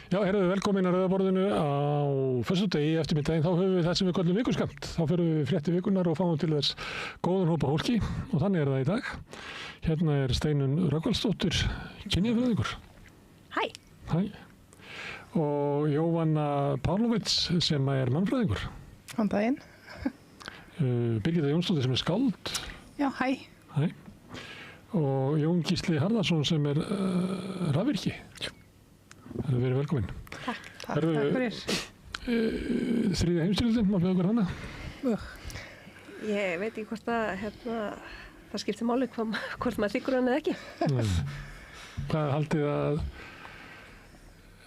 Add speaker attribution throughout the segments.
Speaker 1: Já, herðu velkomin að Rauða borðinu á föstudegi eftirmiddaginn. Þá höfum við það sem við köllum vikuskamt. Þá förum við fréttir vikunnar og fáum til þess góðan hópa fólki og þannig það í dag. Hérna Steinunn Rögnvaldsdóttir, kynjafræðingur.
Speaker 2: Hæ.
Speaker 1: Hæ. Og Jóhanna Pavlovits sem mannfræðingur.
Speaker 3: Góðan daginn.
Speaker 1: Birgitta Jónsdóttir sem skáld.
Speaker 3: Já, hæ.
Speaker 1: Hæ. Og Jón Gísli Harðarsson sem rafvirki. Það er verið velkomin.
Speaker 3: Takk fyrir.
Speaker 1: Þriðja heimsstyrjöldin, má bjóða okkur hana?
Speaker 2: Ég veit ekki hvort það skiptir máli hvort maður þykkur hann eða ekki.
Speaker 1: Hvað haldið að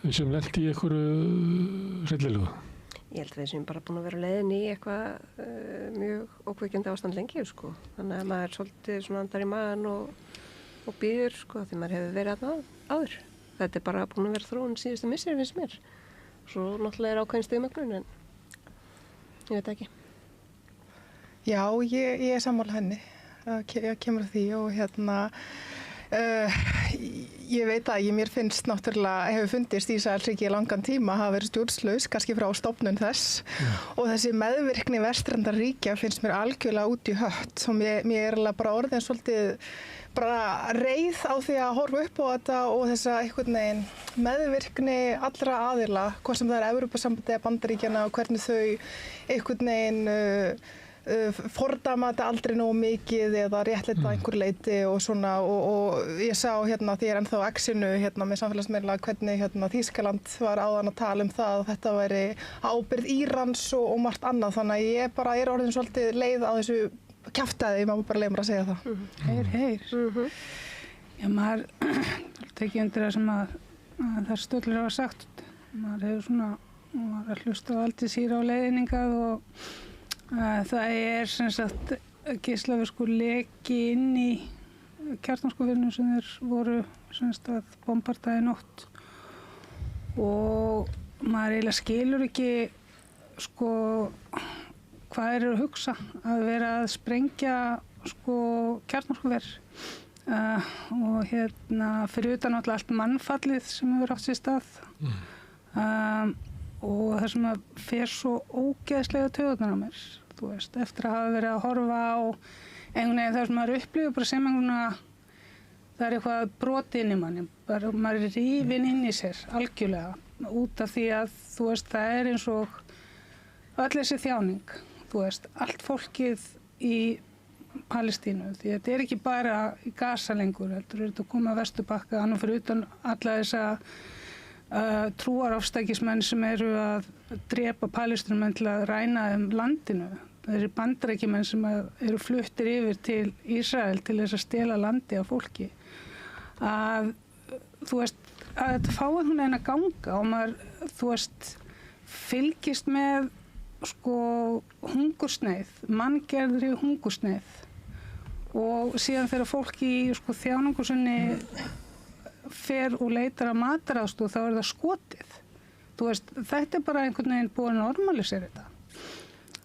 Speaker 1: við séum lent í einhverju hryllilegu?
Speaker 2: Ég held að við séum bara búin að vera á leiðin í eitthvað mjög ókveikjandi ástand lengi, sko. Þannig að maður svolítið svona andar í magann og býður, sko, því maður hefur verið þarna áður. Þetta bara búin að vera þróun síðustu misseri finnst mér. Svo náttúrulega ákveðin stigmögnun, en ég veit ekki.
Speaker 3: Já, ég sammála henni. Ég kemur að því og ég veit að mér finnst náttúrulega, hefur fundist Ísraelsríki í langan tíma hafa verið stjórnlaus, kannski frá stofnun þess. Og þessi meðvirkni vestrandar ríkja finnst mér algjörlega út í hött. Og mér bara orðin svolítið bara reið á því að horfa upp á þetta og þessa einhvern veginn meðvirkni allra aðila, hvað sem það Evrópusambandið eða Bandaríkjanna og hvernig þau einhvern veginn fordama þetta aldrei nógu mikið eða réttleita einhver leiti og svona og ég sá því ég ennþá á X-inu með samfélagsmiðla hvernig Þýskaland var áðan að tala það að þetta væri ábyrgð Írans og margt annað, þannig að ég bara orðin svolítið leið á þessu kjaftaði, maður bara leyfir að segja það.
Speaker 4: Heyr. Já, maður tekið undir það sem að þær stöllur hafa sagt. Maður hefur maður er hlusta á Al-Jazeera á leiðningað og það sem sagt geislavirkur leki inn í kjarnorkuverinu sem þeir voru sem sagt að bombarda í nótt. Og maður eiginlega skilur ekki hvað eru að hugsa að vera að sprengja kjarnorkuver og fyrir utan náttúrulega allt mannfallið sem hefur átt sér stað og það sem að fer svo ógeðslega taugarnar á mér, þú veist, eftir að hafa verið að horfa á einhvern veginn það sem maður upplifir bara sem það er eitthvað brotið inn í manni, bara maður er rifinn inn í sér algjörlega út af því að þú veist það er eins og öll þessi þjáning. Þú veist, allt fólkið í Palestínu, því þetta er ekki bara í Gaza lengur, heldur þetta að koma að Vesturbakka, annað fyrir utan alla þessa trúarofstækismenn sem eru að drepa Palestínumenn til að ræna landinu. Það eru Bandaríkjamenn sem eru fluttir yfir til Ísrael til þess að stela landi af fólki. Þú veist, að þetta fái hún að ganga og maður, þú veist, fylgist með hungursneið, manngerðri hungursneið og síðan þegar fólk í þjáningu sinni fer og leitar að mataraðstoð þá er það skotið. Þú veist, þetta er bara einhvern veginn búið að normalisera þetta.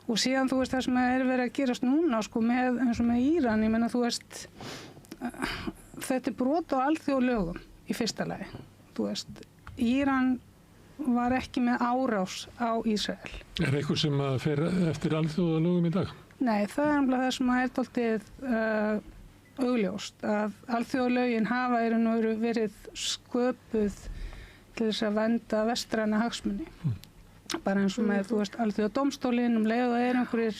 Speaker 4: Og síðan þú veist það sem er verið að gerast núna með, eins og með Íran, ég meina þú veist þetta er brot á alþjóðalögum í fyrsta lagi. Þú veist, Íran var ekki með árás á Ísrael.
Speaker 1: Er eitthvað sem fer eftir alþjóðalögum í dag?
Speaker 4: Nei, það er það sem er dálítið augljóst að alþjóðalögin hafa verið sköpuð til þess að vernda vestræna hagsmuni. Bara eins og með, þú veist, alþjóðadómstólinn leið og einhverjir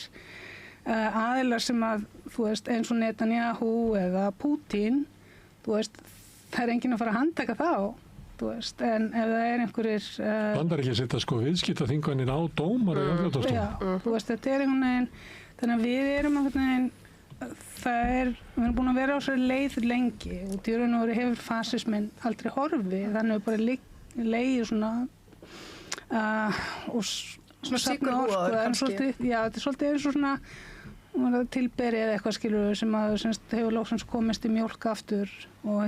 Speaker 4: aðilar sem að, þú veist, eins og Netanyahu eða Putin, þú veist, það er enginn að fara að handtaka þá. Þú veist, en ef það er einhverjir
Speaker 1: Bandaríkjamenn setja viðskiptaþingvanir á dómara í Alþjóðadómstólnum.
Speaker 4: Já, þú veist, þetta er einhvern veginn, þannig að við erum einhvern veginn, við erum búin að vera á þessari leið lengi og í raun og veru hefur fasisminn aldrei horfið, þannig að bara leið svona og
Speaker 3: sýkur húðaður kannski.
Speaker 4: Já, þetta er svolítið eins og svona tilberi eða eitthvað skilur sem að hefur loksins komist í mjólk aftur og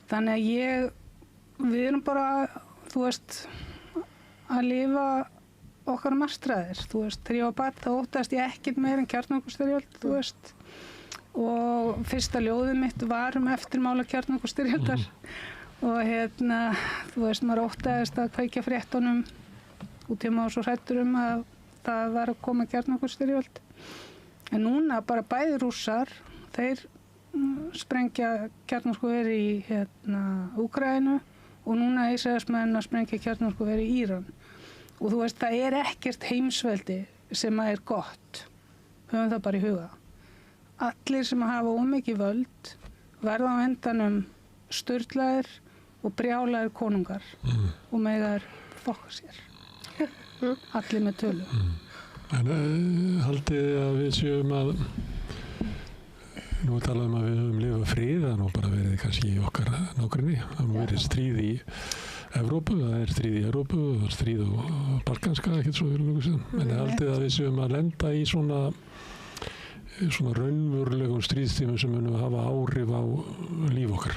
Speaker 4: þannig að við erum bara, þú veist, að lifa okkar marstræðir, þú veist, þegar ég var barn þá óttast ég ekkert meir en kjarnorkustyrjöld, þú veist, og fyrsta ljóðið mitt var eftirmála kjarnorkustyrjaldar og þú veist, maður óttaðist að kveikja fréttunum út í maður svo hræddur að það var að koma kjarnorkustyrjöld. En núna bara bæði Rússar, þeir sprengja kjarnorkuver í Úkraínu og núna Ísraelsmenn að sprengja kjarnorkuver í Íran. Og þú veist, það ekkert heimsveldi sem er gott. Höfum það bara í huga. Allir sem hafa ómikið völd verða á endanum sturlaðir og brjálaðir konungar og megar fokka sér. Allir með tölu.
Speaker 1: En haldið að við séum að nú talaðum að við höfum lifað frið, það nú bara verið kannski í okkar nágrenni. Það nú verið stríð í Evrópu, það stríð í Evrópu, það stríð á Balkanska, ekkert svo fyrir löngu síðan. En haldið að við séum að lenda í svona raunverulegum stríðstímum sem munu hafa áhrif á líf okkar.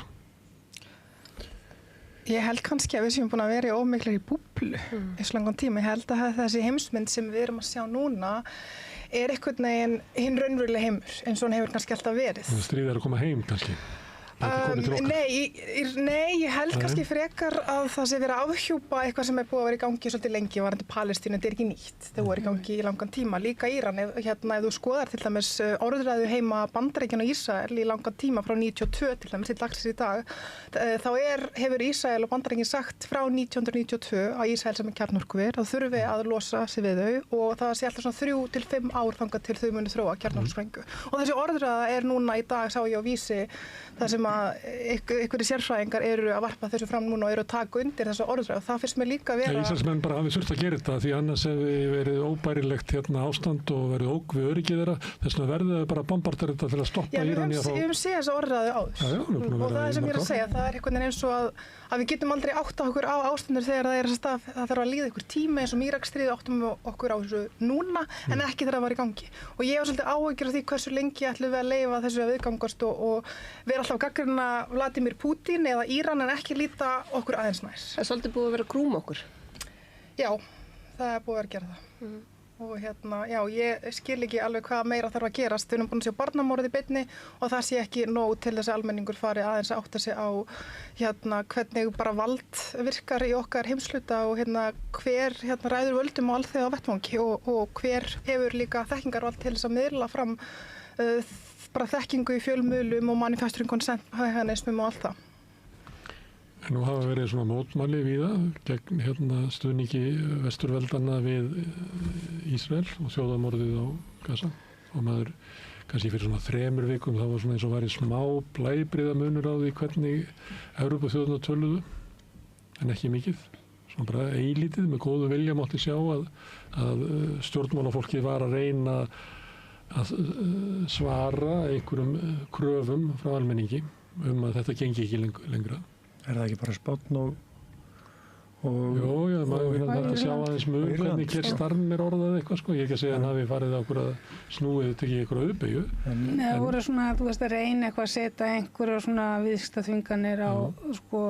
Speaker 3: Ég held kannski að við séum búin að vera í ómiklar í búblu í svo langan tíma. Ég held að þessi heimsmynd sem við erum að sjá núna einhvern veginn hinn raunveruleg heimur eins og hann hefur kannski alltaf verið.
Speaker 1: Stríð að koma heim kannski?
Speaker 3: Nei, ég held kannski frekar að það sé verið að afhjúpa eitthvað sem búið að vera í gangi svolítið lengi varðandi Palestínu, þetta ekki nýtt. Það voru í gangi í langan tíma. Líka Íran, ef þú skoðar til dæmis orðræðu heima Bandaríkjanna og Ísrael í langan tíma frá 92 til dæmis til dagsins í dag, þá hefur Ísrael og Bandaríkin sagt frá 1992 að Ísrael sem kjarnorkuver, þá þurfi að losa sig við þau og það sé alltaf svona 3 til 5 ár þangað til þau munu þróa kjarnorkusprengju. Og þessi orðræða núna í dag, sá ég á Vísi, það sem að einhverjir sérfræðingar eru að varpa þessu fram núna og eru að taka undir þessa orðræðu og það finnst mér líka að vera...
Speaker 1: Ísraelsmenn bara hafi þurft að gera þetta því annars hefði verið óbærilegt ástand og verið ógn við öryggi þeirra, þess vegna verði þau bara bombardera þetta til að stoppa Íran í að fá...
Speaker 3: Ég hef séð þessa orðræðu áður og það sem ég er að segja, það einhvern veginn eins og að við getum aldrei áttað okkur á ástandur þegar það þess að það þarf að líða ykkur tíma eins og Íraksstríðið áttum okkur á þessu núna en ekki þegar það var í gangi. Og ég var svolítið áhyggjur af því hversu lengi ætlum við að leyfa þessu að viðgangast og vera alltaf að gagnrýna Vladimir Putin eða Íran en ekki líta okkur aðeins nær.
Speaker 2: Það svolítið búið að vera að grúma okkur?
Speaker 3: Já, það búið að vera að gera það. Og já, ég skil ekki alveg hvað meira þarf að gerast. Við erum búin að sjá barnamorð í beinni og það sé ekki nóg til þess að almenningur fari aðeins að átta sig á hvernig bara vald virkar í okkar heimshluta og hver ræður völdum á alþjóða vettvangi og hver hefur líka þekkingarvald til þess að miðla fram bara þekkingu í fjölmiðlum og manifesting consent mekanismum og allt það.
Speaker 1: Nú hafa verið svona mótmæli víða gegn stuðningi vesturveldanna við Ísrael og þjóðarmorðið á Gaza og maður kannski fyrir svona 3 vikum það var svona eins og væri smá blæbrigðamunur á því hvernig Evrópuþjóðirnar töluðu en ekki mikið. Svona bara eilítið með góðu vilja mátti sjá að stjórnmálafólkið var að reyna að svara einhverjum kröfum frá almenningi að þetta gengi ekki lengra.
Speaker 5: Er það ekki bara spánn og
Speaker 1: Jó, maður verður að sjá aðeins mjög hvernig Keir Starmer orðaði eitthvað sko. Ég ekki að segja hann hafi farið á okkur að snúið tekið eitthvað auðbeygju.
Speaker 4: Það voru svona, þú veist, að reyna eitthvað að setja einhverja svona viðskiptaþvinganir á sko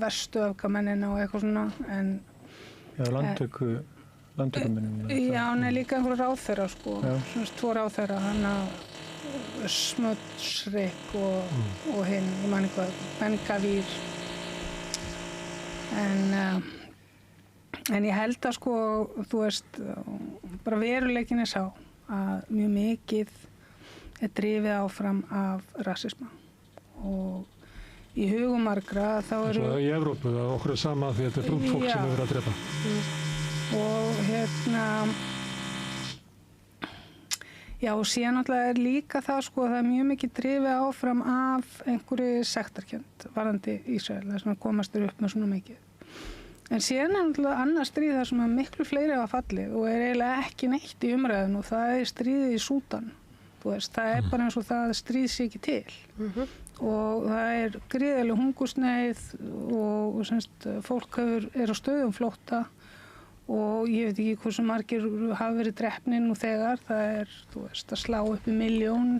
Speaker 4: verstu öfgamennina og eitthvað svona en
Speaker 5: Já, landtökumennina.
Speaker 4: Já, líka einhverja ráðherra sko, svona 2 ráðherra, hann að Smutsrik og hinn, ég man eitthvað, Ben Gavir. En ég held að sko, þú veist, bara veruleikin sá að mjög mikið drifið áfram af rasisma og í hugum margra þá eru...
Speaker 1: Í Evrópu, okkur sama því þetta brúnt fólk sem hefur að drepa.
Speaker 4: Og Já, og síðan náttúrulega líka það sko, það mjög mikið drifið áfram af einhverju sektarkennd varðandi Ísrael, það sem komast upp með svona mikið. En síðan náttúrulega annað stríð þar sem miklu fleiri hafa fallið og eiginlega ekki neitt í umræðinu og það stríðið í Súdan. Þú veist, það bara eins og það stríð sé ekki til. Og það gríðarleg hungursneyð og semst, fólk á stöðum flótta. Og ég veit ekki hversu margir hafa verið drepnir nú þegar, það þú veist, að slá upp í 1 milljón,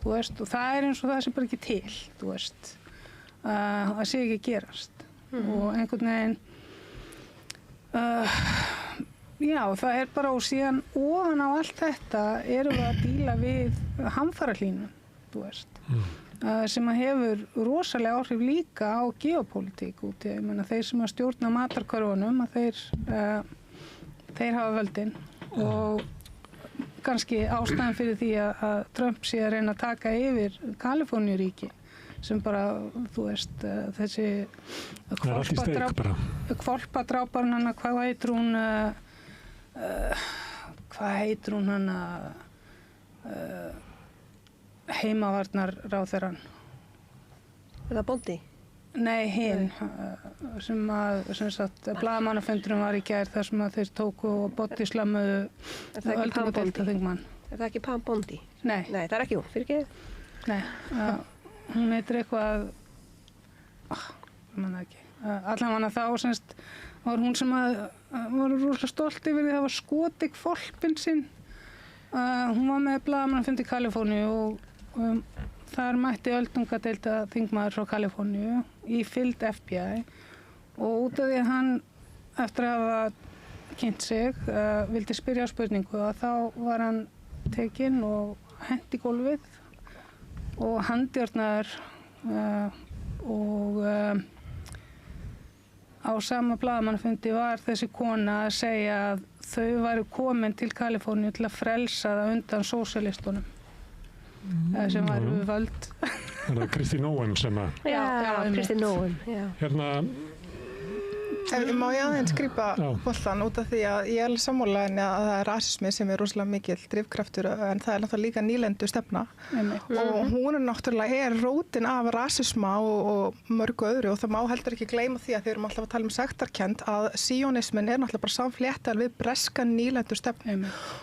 Speaker 4: þú veist, og það eins og það sem bara ekki til, þú veist, það sé ekki gerast. Og einhvern veginn, já, það bara og síðan ofan á allt þetta erum við að díla við hamfarahlýnun þú veist, sem að hefur rosalega áhrif líka á geopólitík úti. Ég meina, þeir sem að stjórna matarkörfunum, að þeir hafa völdin og kannski ástæðan fyrir því að Trump sé að reyna að taka yfir Kaliforníuríki sem bara, þú veist, þessi hvolpadráparinn hana, hvað heitir hún hana heimavarnarráðherrann.
Speaker 2: Er það Bondi?
Speaker 4: Nei, hinn, sem blaðamannafundurinn var í gær þar sem að þeir tóku og bodyslammuðu öldungadeildarþingmann.
Speaker 2: Er það ekki Pam Bondi?
Speaker 4: Nei.
Speaker 2: Nei, það er ekki hún, fyrir ekki?
Speaker 4: Nei, hún heitir eitthvað, ég man það ekki. Allavega þá var hún sem að var rosalega stolt yfir því að hafa skotið hvolpinn sinn. Hún var með blaðamannafund í Kaliforníu og þar mætti öldungadeildarþingmaður frá Kaliforníu í fylgd FBI og út af því að hann eftir að hafa kynnt sig vildi spyrja spurningu og þá var hann tekinn og hent í gólfið og handjárnaður og á sama blaðamannafundi var þessi kona að segja að þau væru komin til Kaliforníu til að frelsa það undan sósíalistunum sem væru við völd.
Speaker 1: Það er Kristi Nóem sem að...
Speaker 2: Já, Kristi Nóem, já.
Speaker 1: Hérna...
Speaker 3: Má ég aðeins grípa boltan út af því að ég er sammála henni að það er rasismi sem er rosalega mikill drifkraftur en það er náttúrulega líka nýlendu stefna og hún er náttúrulega rótin af rasisma og mörgu öðru og það má heldur ekki gleyma því að þeir eru alltaf að tala sektarkennd að sionismin er náttúrulega bara samfléttar við breska nýlendu stefnu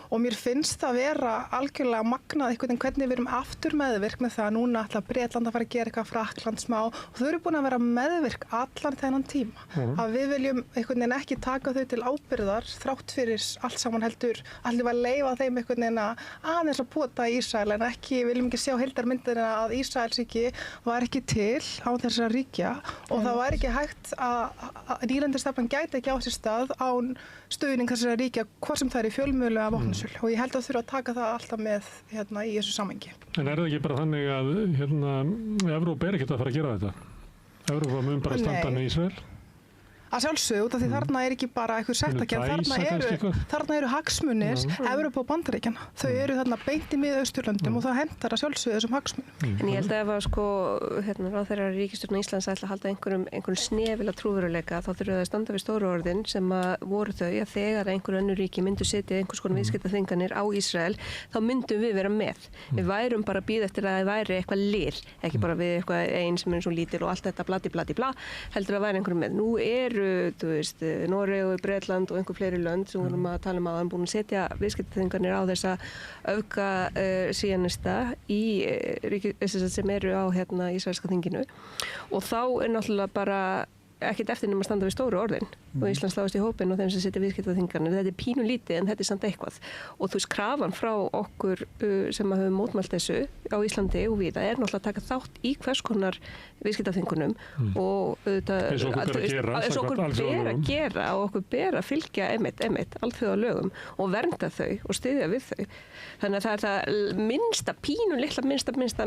Speaker 3: og mér finnst það vera algjörlega magnað einhvern veginn hvernig við erum aftur meðvirk með það núna alltaf Bretland að fara að gera eitthvað Frakkland smá og þau eru búin að vera meðvirk allan þennan tíma að við viljum einhvern veginn ekki taka þau til ábyrgðar þrátt fyrir allt saman heldur allir að leyfa þeim einhvern veginn aðeins að pota í Ísrael en viljum ekki sjá heildarmyndina að Ísraelsríki var ekki til á þessara ríkja og það var ekki hægt að nýlendastefnan gæti ekki á sér stað án stuðning þessara ríkja hvort sem það er í fjölmiðlu eða vopnasölu og ég held að þurfa að taka það alltaf með í þessu samhengi.
Speaker 1: En er það ekki bara þannig að Evrópa er ekkert að fara að gera þetta? Evrópa mun bara standa með Ísrael?
Speaker 3: Að sjálfsögðu, út af því þarna er ekki bara einhver sektarkennd, þarna eru hagsmunir Evrópu og Bandaríkjanna. Þau eru þarna beint í Mið-Austurlöndum og það hentar að sjálfsögðu þessum hagsmunum.
Speaker 2: En ég held að ef ráðherrar ríkisstjórnar Íslands ætla að halda einhverjum snefil að trúveruleika þá þurfa að standa við stóru orðin sem voru þau að þegar einhver önnur ríki myndu setja einhvers konar viðskiptaþvinganir á Ísrael þá myndum við vera með. Við værum bara að bíða eftir að það væri eitthvað lið, ekki bara við eitthvað einn sem er svo lítil og allt þetta bla, heldur að væri einhverjum með. Nú þú veist, Noregur, Bretland og einhver fleiri lönd sem vorum að tala að hann búin að setja viðskiptaþvinganir á þessa öfgasíanista sem eru á ísraelska þinginu og þá er náttúrulega bara ekkert eftir nema að standa við stóru orðin og Ísland sláist í hópinn og þeim sem setja viðskiptaþvinganir. Þetta er pínu lítið en þetta er samt eitthvað og þú veist, krafan frá okkur sem höfum mótmælt þessu á Íslandi og víða er náttúrulega að taka þátt í hvers konar viðskiptaþvingunum og eins og okkur ber að gera og okkur ber að fylgja einmitt alþjóðalögum og vernda þau og styðja við þau. Þannig að það er það minnsta, pínu litla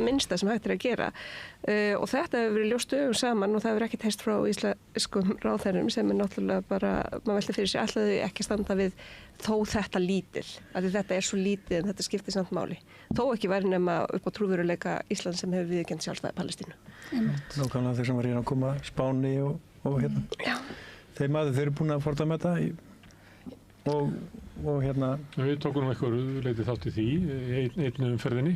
Speaker 2: minnsta sem hægt er að gera og þetta hefur verið ljóst dögum saman og það hefur ekkert heyrst frá íslenskum ráðherrum sem er náttúrulega bara, maður velti fyrir sig ætlaðu ekki standa við þó þetta lítil, af því þetta er svo lítið en þetta skiptir samt máli. Þó ekki væri nema upp á trúveruleika Ísland sem hefur viðurkennt sjálfstæði Palestínu.
Speaker 5: Nákvæmlega þeir sem var að koma Spáni og hérna. Já. Þeir eru búin að fordæma þetta og hérna.
Speaker 1: Við tókum eitthvað leiti þátt í því, einu umferðinni,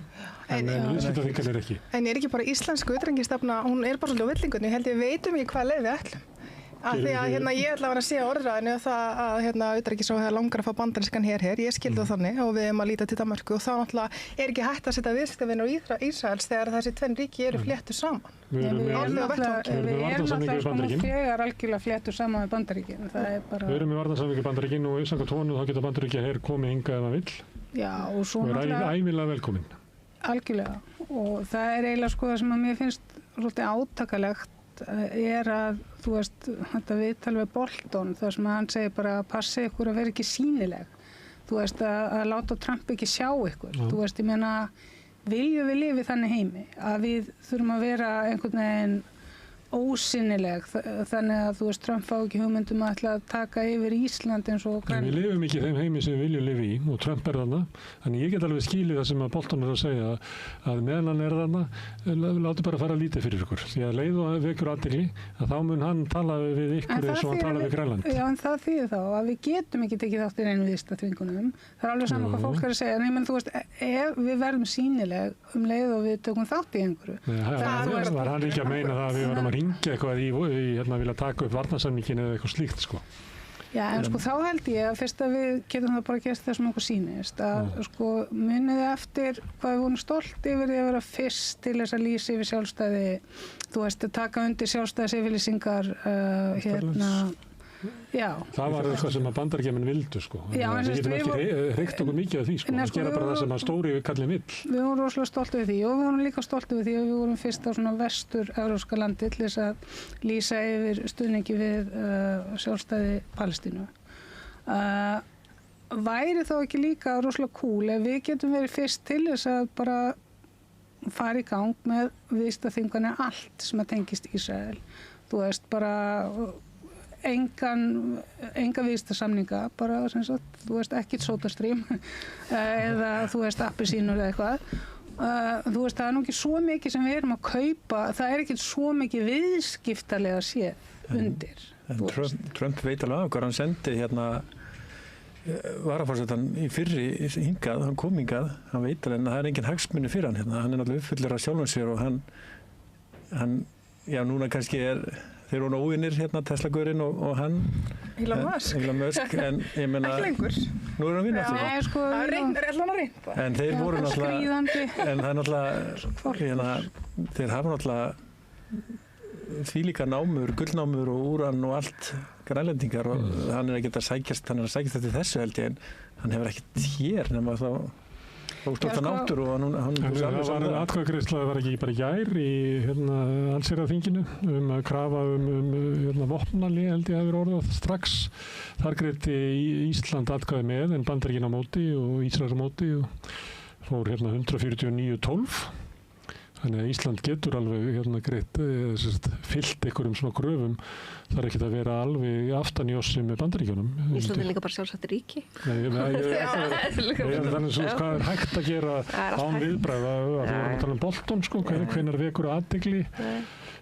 Speaker 1: en viðskiptaþvinganir ekki.
Speaker 3: En er ekki bara íslensku utanríkisstefna, hún er bara svolítið á villingunni, ég held ég veitum ekki hvað leið við ætlum. Af því að ég ætla að vera að segja orðræðinu og það að utanríkisráðherra langar að fá bandarískan hér, ég skildi það þannig og við að líta til Danmörku og þá náttúrulega er ekki hægt að setja viðskiptavinur Ísraels þegar þessi tvenn ríki eru fléttur saman.
Speaker 4: Við erum náttúrulega sko þegar algjörlega fléttur saman með Bandaríkin.
Speaker 1: Við erum með varnarsamningi Bandaríkin og samkvæmt honum þá geta Bandaríkin hér komið hingað ef það vill.
Speaker 4: Já, og svo
Speaker 1: náttúrulega ævinlega velkomin.
Speaker 4: Algjörlega og það er eiginlega sko það sem að mér finnst svolítið átakalegt er að, þú veist, þetta viðtal við Bolton, þar sem hann segir bara að passi ykkur að vera ekki sýnileg. Þú veist, að láta Trump ekki sjá ykkur. Þú veist, ég meina, viljum við lifa í þannig heimi að við þurfum að vera einhvern veginn ósynnileg, þannig að þú veist Trump fá ekki hugmyndum að ætla að taka yfir Ísland eins og
Speaker 1: En við lifum ekki í þeim heimi sem við viljum lifa í og Trump þarna, þannig ég get alveg skilið það sem að Bolton að segja að meðan hann þarna, láti bara fara lítið fyrir ykkur, því að leið og vekur athygli að þá mun hann tala við ykkur eins og hann tala við Grænland.
Speaker 4: Já, en það þýðir þá að við getum ekki tekið þátt í neinu viðskiptaþvingunum. Það alveg saman hvað fólk að segja, en ég menn þú veist, ef við verðum sýnileg leið og við tökum þátt í einhverju.
Speaker 1: Var hann ekki að meina það að við varum að ringja eitthvað í vilja taka upp varnarsamningin eða eitthvað slíkt sko.
Speaker 4: Já, en sko þá held ég að fyrst að við getum það bara gert það sem okkur sýnist að sko muniði eftir hvað við vorum stolt yfir því að vera fyrst til þess að lýsa yfir sjálfstæði, þú veist, að taka undir sjálfstæðisyfirlýsingar Já.
Speaker 1: Það var eitthvað sem að Bandaríkjamenn vildu sko.
Speaker 4: Já, en
Speaker 1: við getum ekki hreikt okkur mikið af því sko. Við gera bara það sem að stóri kallið vill.
Speaker 4: Við vorum rosalega stolti við því og við vorum líka stolti við því að við vorum fyrst á svona vestur-evrópska landi til þess að lýsa yfir stuðningi við sjálfstæði Palestínu. Væri þá ekki líka rosalega cool ef við getum verið fyrst til þess að bara fara í gang með viðskiptaþvinganir allt sem að tengist Ísrael. Þú veist, bara enga viðskiptasamninga, bara sem sagt, þú veist, ekkert SodaStream eða þú veist, appelsínur eða eitthvað. Þú veist, það nú ekki svo mikið sem við erum að kaupa, það ekki svo mikið viðskiptalega séð undir.
Speaker 5: En Trump veit alveg hvað hann sendi varaforsetann í fyrri hingað, hann kom hingað, hann veit alveg en það engin hagsmuni fyrir hann hérna, hann náttúrulega uppfyllir að sjálfum sér og hann já, núna kannski þeir voru óvinnir hérna Tesla-gaurinn og hann
Speaker 3: Elon Musk,
Speaker 5: en ég meina
Speaker 3: ekki lengur.
Speaker 5: Nú er hann vinna aftur.
Speaker 4: Nei, sko,
Speaker 5: En þeir voru náttúrulega en það er náttúrulega þeir hafa náttúrulega þvílíka námur, gullnámur og úran og allt grænlendingar og hann er að sækjast eftir þessu held ég en hann hefur ekkert hér nema þá óstóta náttúru og hann
Speaker 1: það var atkvæðagreiðsla, það var ekki bara í gær í allsherjarþinginu að krafa vopnalé held ég að vera orðað strax. Þar greiddi Ísland atkvæði með en Bandaríkin á móti og Ísrael á móti og fór 149-12. Þannig að Ísland getur alveg greitt, fyllt einhverjum svona gröfum. Það er ekkert að vera alveg aftan í ossi með Bandaríkjunum.
Speaker 2: Ísland er líka bara sjálfsagt ríki.
Speaker 1: Þannig hvað er hægt að gera án viðbragða. Þú vorum að tala Bolton, sko, hvenær vekur athygli.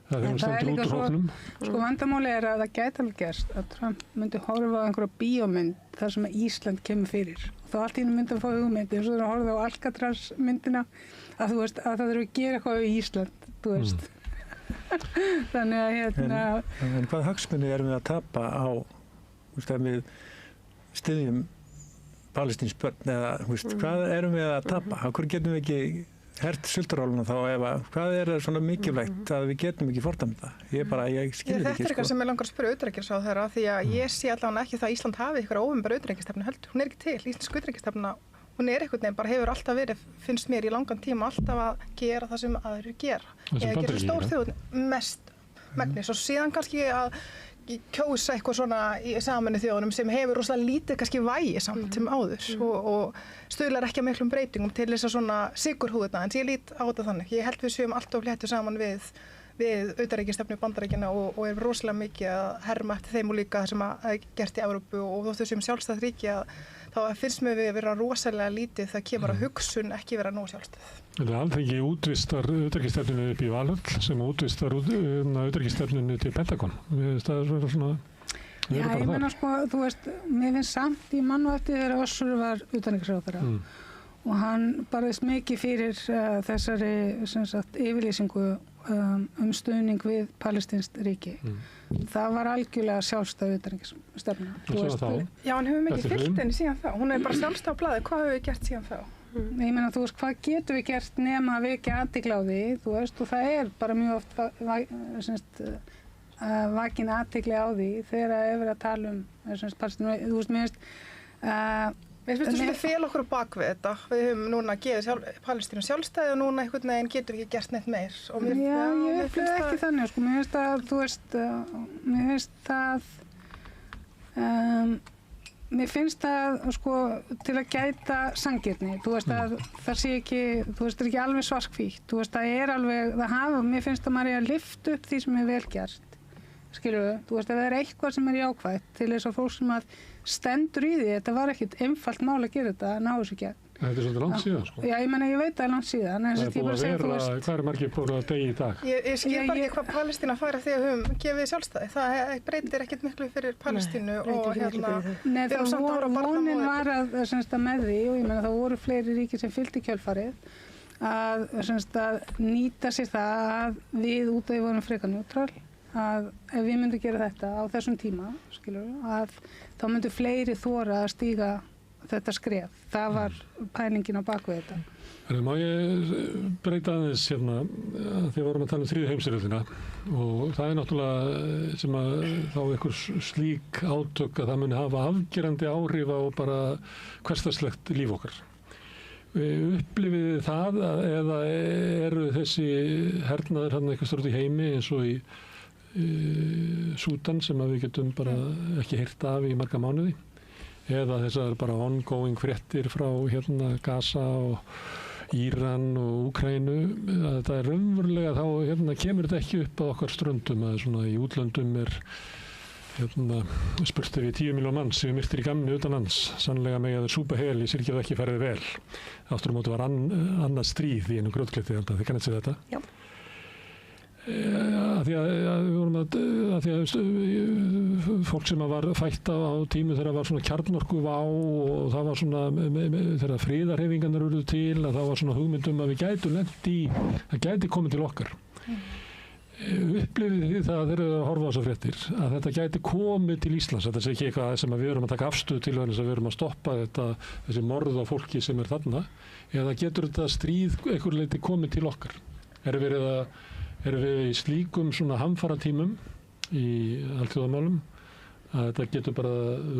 Speaker 1: Það er stendur út úr hópnum.
Speaker 4: Sko vandamáli er að það gæti alveg gerst að Trump myndi horfa á einhverja bíómynd þar sem Ísland kemur fyrir. Þá allt í einu myndi að fá hugmyndi eins og það er að horfa á Alcatraz myndina að þú veist að það þurfi að gera eitthvað í Ísland, þú veist. Þannig að
Speaker 5: En hvað hagsmuni erum við að tapa á, þú veist, að við styðjum palestíns börn eða, þú veist, hvað erum við að tapa? Hvað getum við ekki hert sultaróluna þá hvað er svona mikilvægt að við getum ekki fordæmt það? Ég skilur ekki,
Speaker 3: Þetta er eitthvað sem ég langar að spyrja utanríkisráðherra því að ég sé allavega ekki það að Ísland hafi eitthvað opinbera utanríkisstefnu heldur. Hún er ekki til, íslensk utanríkisstefna, hún er einhvern veginn bara hefur alltaf verið, finnst mér í langan tíma alltaf að gera það sem aðrir gera. Eða gera stór þjóð mest megnis og síðan kannski að kjósa eitthvað svona í Sameinuðu þjóðunum sem hefur rosalega lítið kannski vægi samt sem áður og stuðlar ekki að miklum breytingum til þess að svona sigurhúðuna, en ég lít á þetta þannig. Ég held við séum alltaf fléttu saman við utanríkisstefnu Bandaríkjanna og er rosalega mikið að herma eftir þeim og líka það sem að gert í Evrópu og þóttu sem sjálfstætt ríki að þá finnst mér við að vera rosalega lítið það kemur að hugsun ekki vera nóg sjálfstæð.
Speaker 1: Það er Alþingi útvistar utanríkisstefnunni upp í Valhöll sem útvistar utanríkisstefnunni til Pentagon. Það er svona
Speaker 4: Já, ég meina sko, þú veist, mér finnst samt í mann og eftir þegar Össur var utanríkisráðherra og hann barðist mikið fyrir þessari sem sagt, yfirlýsingu stuðning við palestínst ríki. Það var algjörlega sjálfstæð utanríkisstefna.
Speaker 3: Já, hann hefur mikið fylgt henni síðan þá. Hún er bara sjálfstæð á blaði. Hvað hefur við gert síðan þá?
Speaker 4: Ég meina, þú veist, hvað getum við gert nema að vekja athygli á því, þú veist, og það er bara mjög oft vakin athygli á því þegar að verið að tala Palestínu, þú veist, mér finnst
Speaker 3: Við finnst að fel okkur á bakvið þetta. Við höfum núna gefið Palestínu sjálfstæði og núna einhvern veginn getum við ekki gert neitt meir.
Speaker 4: Ég upplifði ekki þannig, sko. Mér finnst að, þú veist, mér finnst að mér finnst að sko til að gæta sanngirni, þú veist að það sé ekki, þú veist, það er ekki alveg svartkvítt, þú veist, mér finnst að maður er að lyfta upp því sem er vel gert, skilurðu, þú veist, ef það er eitthvað sem er jákvætt til þess að fólk sem að stendur í því, þetta var ekkit einfalt mál að gera þetta, að ná þessu gegn.
Speaker 1: Þetta er svolítið langt síðan, sko.
Speaker 4: Já, ég meina, ég veit að það er langt síðan.
Speaker 1: Það er búið að vera, hvað er margir búið að degi í dag?
Speaker 3: Ég skil bara ekki hvað Palestína fær af því að höfum gefið sjálfstæði. Það breytir ekkert miklu fyrir Palestínu og hérna...
Speaker 4: Nei, vonin var að með því, og ég meina það voru fleiri ríki sem fylgdi kjölfarið, að nýta sér það að við út af því vorum frekar neutral, að ef við myndum gera þetta á þessum tíma, skilurðu, að þá myndu fleiri þora að stíga þetta skref. Það var pælingin á bakvið þetta.
Speaker 1: Má ég breyta aðeins hérna, þegar vorum að tala um þriðju heimsstyrjöldina og það er náttúrulega sem að þá einhver slík átök að það muni hafa afgerandi áhrif á bara hversdagslegt líf okkar. Upplifið þið það eða eru þessi hernaðir hérna eitthvað stort í heimi eins og í Súdan sem að við getum bara ekki heyrt af í marga mánuði? Eða þessar bara ongoing fréttir frá hérna Gaza og Íran og Úkraínu, að þetta er raunverulega þá hérna kemur þetta ekki upp að okkar ströndum, að svona í útlöndum er hérna spurt ef 10 milljón manns sem myrtir í gamni utan lands, sannlega með að súpa hel í syrkjað ekki ferði vel. Aftur á móti var annað stríð í einu grjótklitti, þið kannast við þetta? Já. Af því að fólk sem var fætt á tímu þegar var svona kjarnorkuvá og það var svona þegar friðarhreyfingarnar urðu til að það var svona hugmyndum að við gætum lent í, það gæti komið til okkar. Upplifið þið það þegar að horfa á þessar fréttir að þetta gæti komið til Íslands, þetta sé ekki eitthvað sem að við erum að taka afstöðu til þess að við erum að stoppa þessi morð á fólki sem er þarna, eða getur þetta stríð einhver leyti komið til okkar? Erum við í slíkum svona hamfaratímum í alþjóðamálum að þetta getur bara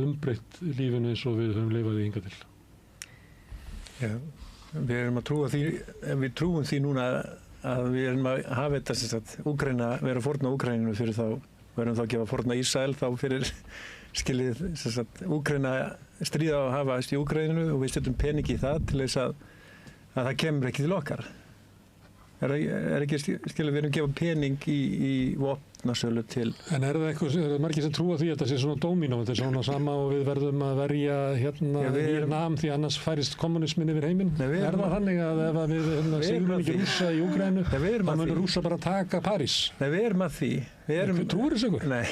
Speaker 1: umbreytt lífinu eins og við höfum lifað í hingað til?
Speaker 5: Já, við erum að trúa því, við trúum því núna að við erum að hafa þetta sem sagt, Úkraína, vera fórna Úkraínu fyrir þá, við erum þá að gefa fórna Ísrael þá fyrir skilið sem sagt, Úkraína stríða á að hafa í Úkraínu og við setjum pening í það til þess að það kemur ekki til okkar. Er ekki skilja við erum að gefa pening í vopnasölu til... En
Speaker 1: er það margir sem trúa því að þetta sé svona dómínó, þetta er svona sama og við verðum að verja hérna Vírnam því annars færist kommunismin yfir heiminn? Er það þannig að ef við signum ekki Rússa í Úkraínu, þá munur Rússa bara taka París?
Speaker 5: Nei, við erum að því.
Speaker 1: Þú trúir þessu ykkur?
Speaker 5: Nei,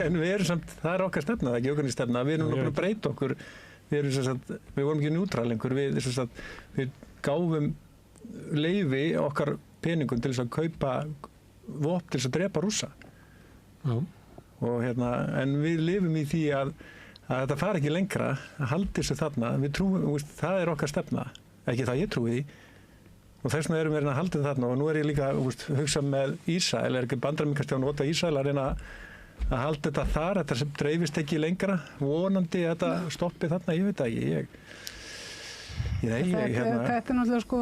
Speaker 5: en við erum samt, það er okkar stefna, það er ekki okkar stefna, við erum að breyta okkur, við vorum ekki neutral lengur, við gáfum leyfi okkar peningum til þess að kaupa vopn til þess að drepa Rússa.
Speaker 1: Já.
Speaker 5: Og en við lifum í því að þetta fari ekki lengra, að haldi þessu þarna, við trúum, það er okkar stefna, ekki það ég trúi því. Og þess vegna erum við að halda þarna og nú er ég líka hugsa með Ísrael, er ekki Bandaríkjastjórn að nota Ísrael að reyna að halda þetta þar, þetta sem dreifist ekki lengra, vonandi að þetta stoppi þarna, ég veit ekki,
Speaker 4: Þetta er náttúrulega sko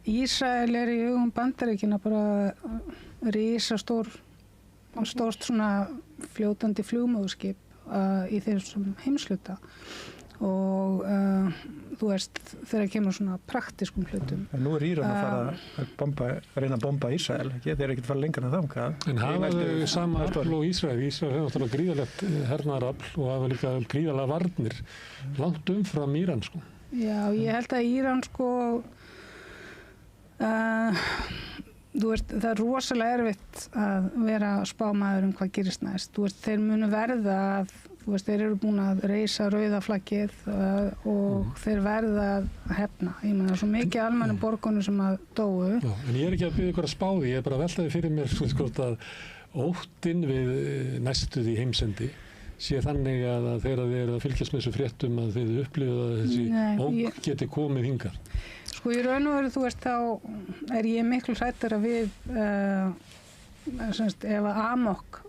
Speaker 4: Ísrael er í hugum Bandaríkjanna bara risastórt svona fljótandi flugmóðurskip í þessum heimshluta og þú veist þegar kemur svona praktiskum hlutum.
Speaker 5: En nú er Íran að fara að reyna að bomba Ísrael, þeir eru ekkert að fara lengra en þangað.
Speaker 1: En hafa þau sama afl og Ísrael? Ísrael hefur náttúrulega gríðalegt hernaðarafl og hafa líka gríðalega varnir langt umfram Íran sko.
Speaker 4: Já, ég held að Íran sko þú veist, það er rosalega erfitt að vera spámaður hvað gerist næst. Þú veist, þeir munu verða að, þú veist, þeir eru búin að reisa rauða flaggið og þeir verða að hefna. Ég meina, svo mikið almennum borgunum sem að dóu.
Speaker 1: Já, en ég er ekki að byggja ykkur að spá því, ég er bara að velta því fyrir mér, sko, að óttinn við næstuð í heimsendi sé þannig að þegar þið eru að fylgjast með þessu fréttum að þið upplifið að þessi ógn geti komið hingað.
Speaker 4: Sko í raun og veru, þú veist, þá er ég miklu hræddara við ef að amok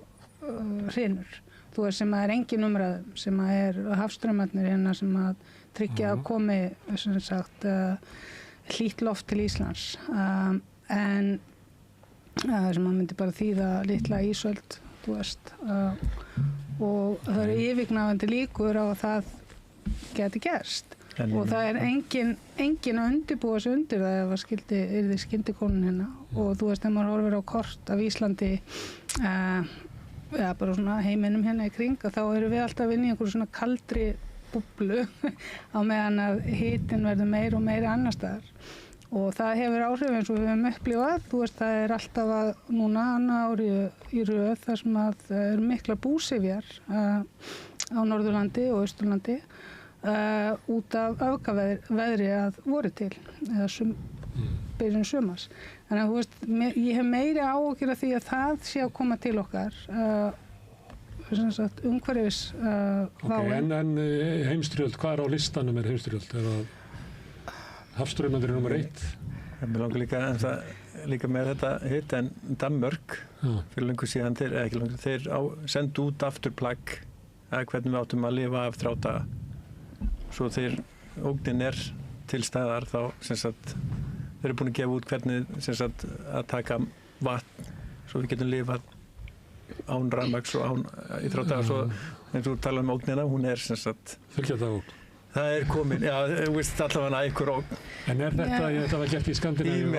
Speaker 4: hrynur, þú veist, sem að er engin umræðum, sem að er hafstraumarnir hérna sem að tryggja að komi, sem sagt, hlýtt loft til Íslands, en sem að myndi bara þýða litla ísöld þú veist, og það eru yfirgnæfandi líkur á að það geti gerst. Og það er engin að undirbúa sig undir það ef það yrði skyndikonun hérna. Og þú veist, þegar maður horfir á kort af Íslandi, bara svona heiminum hérna í kring, þá erum við alltaf inn í einhverju svona kaldri búblu á meðan að hitinn verður meira og meira annar staðar. Og það hefur áhrif eins og við höfum upplifað. Þú veist, það er alltaf að núna annað ári í röð þar sem að það eru mikla búsifjar á Norðurlandi og Austurlandi út af öfgaveðri að voru til eða byrjun sumars. Þannig að þú veist, ég hef meiri áhyggjur af því að það sé að koma til okkar umhverfis
Speaker 1: váin. En heimstyrjöld, hvað á listanum er heimstyrjöld? Hafstraumurinn er nummer 1.
Speaker 5: Mér langar líka með þetta hitt en Danmörk fyrir lengur síðan þeir sendu út afturplagg hvernig við áttum að lifa af 3 daga. Svo þegar ógnin er til staðar þá þeir eru búin að gefa út hvernig að taka vatn svo við getum lifað án rafmagns og í 3 daga. Svo eins og tala ógnina, hún er
Speaker 1: Fylgja það ógn.
Speaker 5: Það er komin, allavega einhver ógn.
Speaker 1: En þetta var gert í Skandinavíu,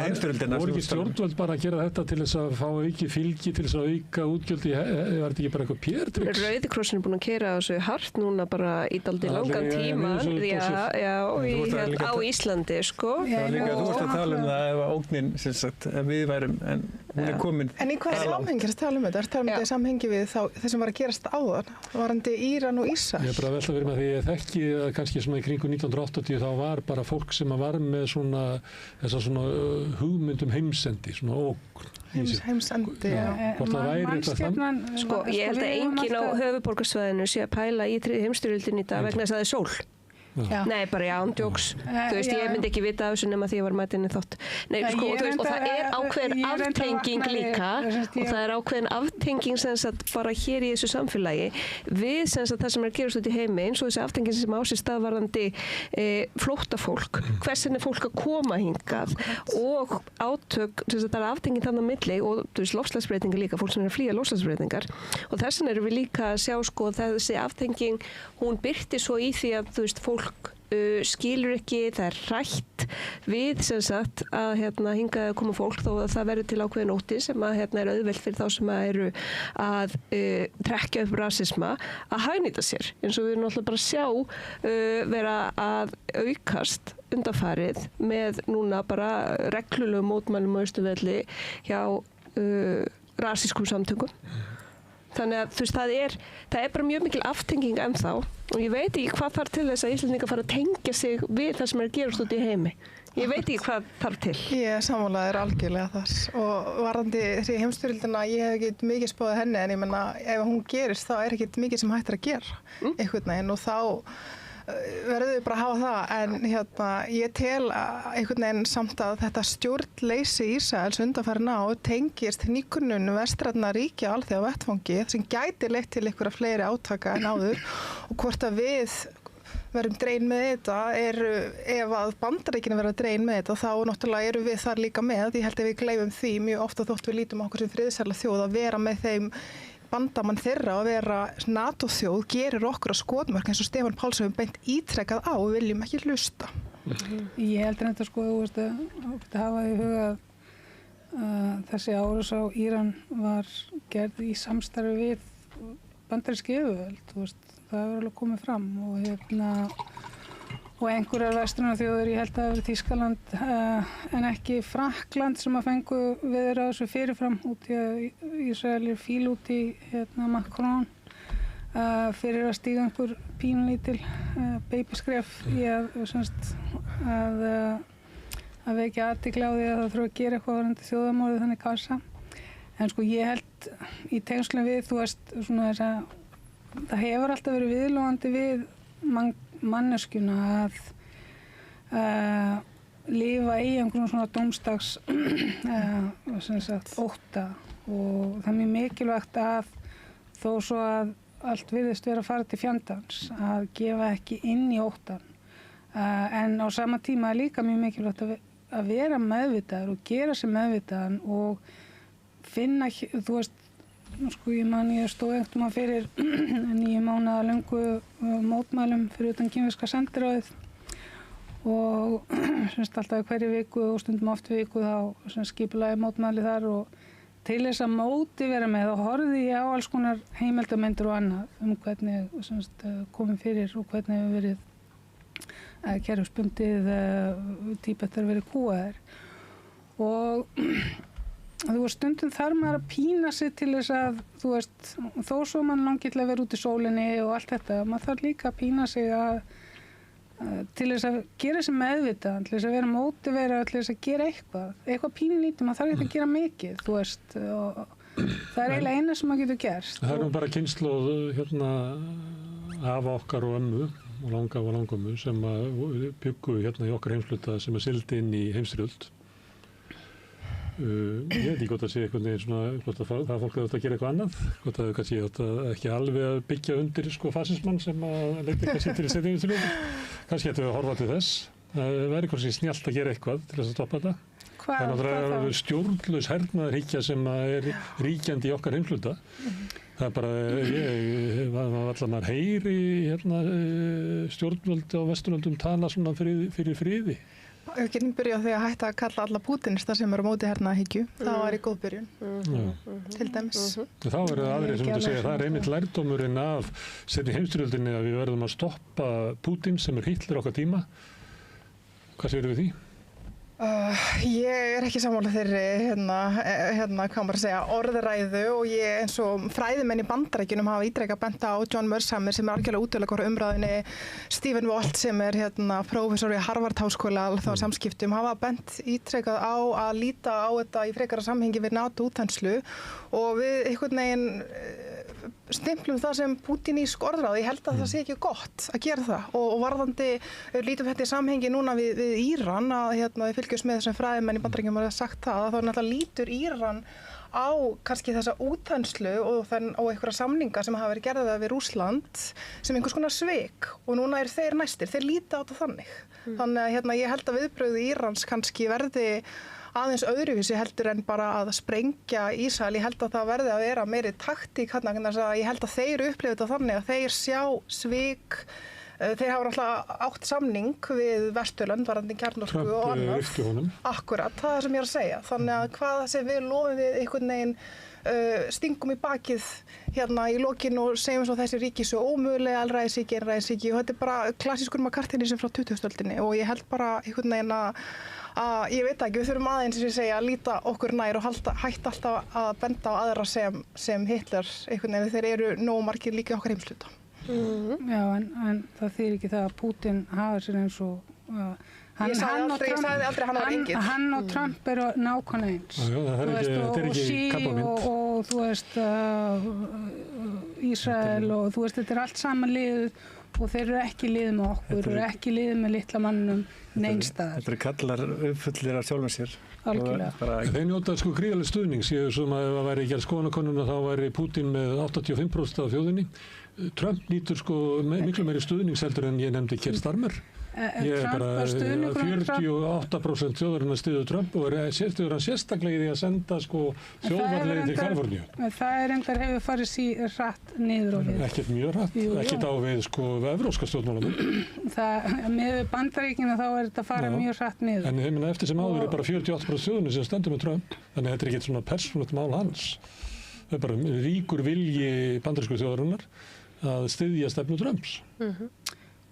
Speaker 1: voru ekki stjórnvöld bara að gera þetta til þess að fá aukið fylgi, til þess að auka útgjöld var þetta ekki bara eitthvað PR-tricks?
Speaker 2: Rauði krossinn er búin að keyra þessu hart núna bara í dálítið langan tíma á Íslandi, sko.
Speaker 5: Það var líka, þú varst að tala um það ef ógnin, ef við værum, en hún er komin.
Speaker 3: En í hvaða samhengi er þetta tala um þetta? Er þetta í samhengi við það sem var að gerast áðan, varandi Íran og Ísrael?
Speaker 1: Ég er bara að velta fyrir mig því ég þekki að kannski svona í kringum 1980 þá var bara fólk sem var með þessa hugmyndum heimsendi, svona ógn.
Speaker 3: Heimsendi, já.
Speaker 1: Hvort það væri þetta
Speaker 2: Sko, ég held að enginn á höfuðborgarsvæðinu sé að pæla í 3. heimsstyrjöldinni í dag vegna þess að það er sól. Já. Nei, bara ándjóks. Þú veist, ég myndi ekki vita af þessu nema því ég var mætinni þátt. Nei, sko, þú veist, og það er ákveðin aftenging líka og það er ákveðin aftenging bara hér í þessu samfélagi við það sem er að gerast út í heimi eins og þessi aftenging sem á sér staðvarandi flóttafólk, hversin er fólk að koma hingað og átök, það er aftenging þarna á milli og þú veist, loftslagsbreytingar líka, fólk sem er að flýja loftslagsbreytingar og þess vegna erum við líka að sjá, sko, þessi aftenging, hún birti svo í því að, þú veist, fólk skilur ekki, það er hrætt við að hingað koma fólk þó að það verður til ákveðin ótti sem að er auðvelt fyrir þá sem að eru að trekkja upp rasisma að hagnýta sér eins og við erum náttúrulega bara að sjá vera að aukast undanfarið með núna bara reglulegum mótmælum á Austurvelli hjá rasískum samtökum. Þannig að þú veist, það er bara mjög mikil aftenging ennþá og ég veit ekki hvað þarf til þess að Íslendingar fara að tengja sig við það sem er að gerast út í heimi. Ég veit ekki hvað þarf til. Ég
Speaker 3: sammálaður algjörlega þess og varðandi þessi heimsstyrjöldina, ég hef ekki mikið spáð henni en ég menna ef hún gerist þá er ekki mikið sem hægt er að gera einhvern veginn og þá verður við bara að hafa það en ég tel einhvern veginn samt að þetta stjórnleysi Ísraels undanfarin tengist hníkunum vestrænna ríkja á alþjóðavettvangi sem gæti leitt til einhverja fleiri átaka en áður og hvort að við verðum dregin með þetta ef að Bandaríkin verða dregin með þetta þá náttúrulega eru við þar líka með ég held að við gleymum því mjög ofta þótt við lítum okkur sem friðsæla þjóð að vera með þeim bandamann þeirra að vera NATO-þjóð gerir okkur að skotmörk eins og Stefán Páls hefur beint ítrekkað á og viljum ekki hlusta.
Speaker 4: Ég heldur þetta sko, þú veist að hafa í huga þessi árás á Íran var gerð í samstarfi við bandarísk yfirvöld, þú veist, það hefur alveg komið fram og einhverjar vestrunarþjóðir, ég held að það hefur Þýskaland en ekki Frakkland sem að fengu viður á þessu fyrirfram út í að Ísraelir fíl út í Macron fyrir að stíga einhver pínlítil babyskref í að vekja athygli á því að það þurfa að gera eitthvað varðandi þjóðarmorðið þannig Gaza. En sko ég held í tengslum við, þú veist, svona þess að það hefur alltaf verið viðlóðandi við manneskjuna að lifa í einhvern svona dómstags ótta og það er mjög mikilvægt að þó svo að allt virðist vera að fara til fjandans að gefa ekki inn í óttan en á sama tíma er líka mjög mikilvægt að vera meðvitaður og gera sig meðvitaðan og finna, þú veist, sko ég stóð einhvern veginn fyrir 9 mánaða löngu mótmælum fyrir utan kínverska sendiráðið og alltaf hverju viku og stundum oft viku þá skipulagði mótmæli þar og til þess að mótivera mig þá horfði ég á alls konar heimildarmyndir og annað hvernig komið fyrir og hvernig hefur verið kerfisbundið Tíbetar verið kúgaðir og stundum þarf maður að pína sig til þess að þó svo mann langir til að vera út í sólinni og allt þetta, maður þarf líka að pína sig til þess að gera sig meðvitað, til þess að vera mótiverað, til þess að gera eitthvað pínlítið, maður þarf ekki að gera mikið, og það er eiginlega eina sem maður getur gerst.
Speaker 1: Það er nú bara kynslóð af okkar og ömmu og langa og langömmu sem byggu í okkar heimsluta sem sigldi inn í heimsstyrjöld. Ég veit ekki hvort að sé eitthvað neginn svona, hvort að það fólk að gera eitthvað annað, hvort að kannski ekki alveg að byggja undir fasismann sem að leita kannski til setjum kannski ættum við að horfa til þess. Það væri kannski snjallt að gera eitthvað til þess að stoppa þetta. Það er náttúrulega stjórnlaus hernaðarhyggja sem er ríkjandi í okkar heimsluta. Það er bara, maður heyri stjórnvöld á Vesturlöndum tala svona fyrir friði.
Speaker 3: Við getum byrjað á því að hætta að kalla alla pútinista sem eru á móti hernaðarhyggju. Það var í góð byrjun, til dæmis.
Speaker 1: Þá eru það aðrir sem myndi segja að það er einmitt lærdómurinn af seinni heimsstyrjöldinni að við verðum að stoppa Pútín sem er Hitler okkar tíma. Hvað segirðu við því?
Speaker 3: Ég er ekki sammála þeirri hvað maður að segja, orðræðu og ég eins og fræðimenn í Bandaríkjunum hafa ítrekað bent á John Mearsheimer sem er algjörlega útilegur umræðinni, Stephen Walt sem er prófessor í Harvard-háskóla þá samskiptum, hafa bent ítrekað á að líta á þetta í frekara samhengi við NATO-útþenslu og við einhvern veginn stimplum það sem pútínísk orðráð. Ég held að það sé ekki gott að gera það og varðandi lítum þetta í samhengi núna við Íran að við fylgjumst með þessum fræðimenn í Bandaríkjunum hafa sagt það að þá náttúrulega lítur Íran á kannski þessa útþenslu og einhverja samninga sem hafa verið gerðið við Rússland sem einhvers konar svik og núna eru þeir næstir, þeir líta á þetta þannig. Þannig að ég held að viðbrögð Írans kannski verði aðeins öðruvísi heldur en bara að sprengja Ísrael. Ég held að það verði að vera meiri taktík ég held að þeir upplifa þetta þannig að þeir sjá svik. Þeir hafa náttúrulega átt samning við Vesturlönd varðandi kjarnorku og annað. Akkurat, það er sem ég er að segja. Þannig að hvað sem við lofum við einhvern veginn stingum í bakið í lokin og segjum svo þessi ríki svo ómögulega einræðisríki og þetta er bara klassískur McCarthyism frá 20. öldinni og ég held bara einhvern veginn að ég veit ekki, við þurfum aðeins sem ég segja að líta okkur nær og hætta alltaf að benda á aðra sem Hitler einhvern veginn þeir eru nógu margir líka í okkar heimsluta.
Speaker 4: Já, en það þýðir ekki það að Pútín hafa sér eins og
Speaker 3: ég sagði aldrei hann var enginn.
Speaker 4: Hann og Trump eru nákvæmlega eins.
Speaker 1: Það er ekki kappamynd.
Speaker 4: Og þú veist Ísrael og þú veist þetta er allt saman liðið og þeir eru ekki liðið með okkur, eru ekki liðið með litla mannum neinstaðar.
Speaker 5: Þetta eru kallar uppfullir af sjálfum sér.
Speaker 4: Algjörlega.
Speaker 1: Þeir njóta gríðarlega stuðnings. Ég sem að ef það væri gerð skoðanakönnun þá væri Pútín með 85% af þjóðinni. Trump nýtur miklu meiri stuðnings heldur en ég nefndi Keir Starmer. Ég er bara 48% þjóðarinnar styður Trump og styður hann sérstaklega í því að senda þjóðvarleið til Kaliforníu.
Speaker 4: Það er reyndar hefur farið hratt niður á við.
Speaker 1: Ekkert mjög hratt, ekkert á við evrópska stjórnmálamönnum. Með
Speaker 4: Bandaríkina þá er þetta farið mjög hratt niður.
Speaker 1: En eftir sem áður er bara 48% þjóðinni sem stendur með Trump, þannig að þetta er ekkert svona persónulegt mál hans. Það er bara ríkur vilji bandarísku þjóðarinnar að styðja stefnu Trumps.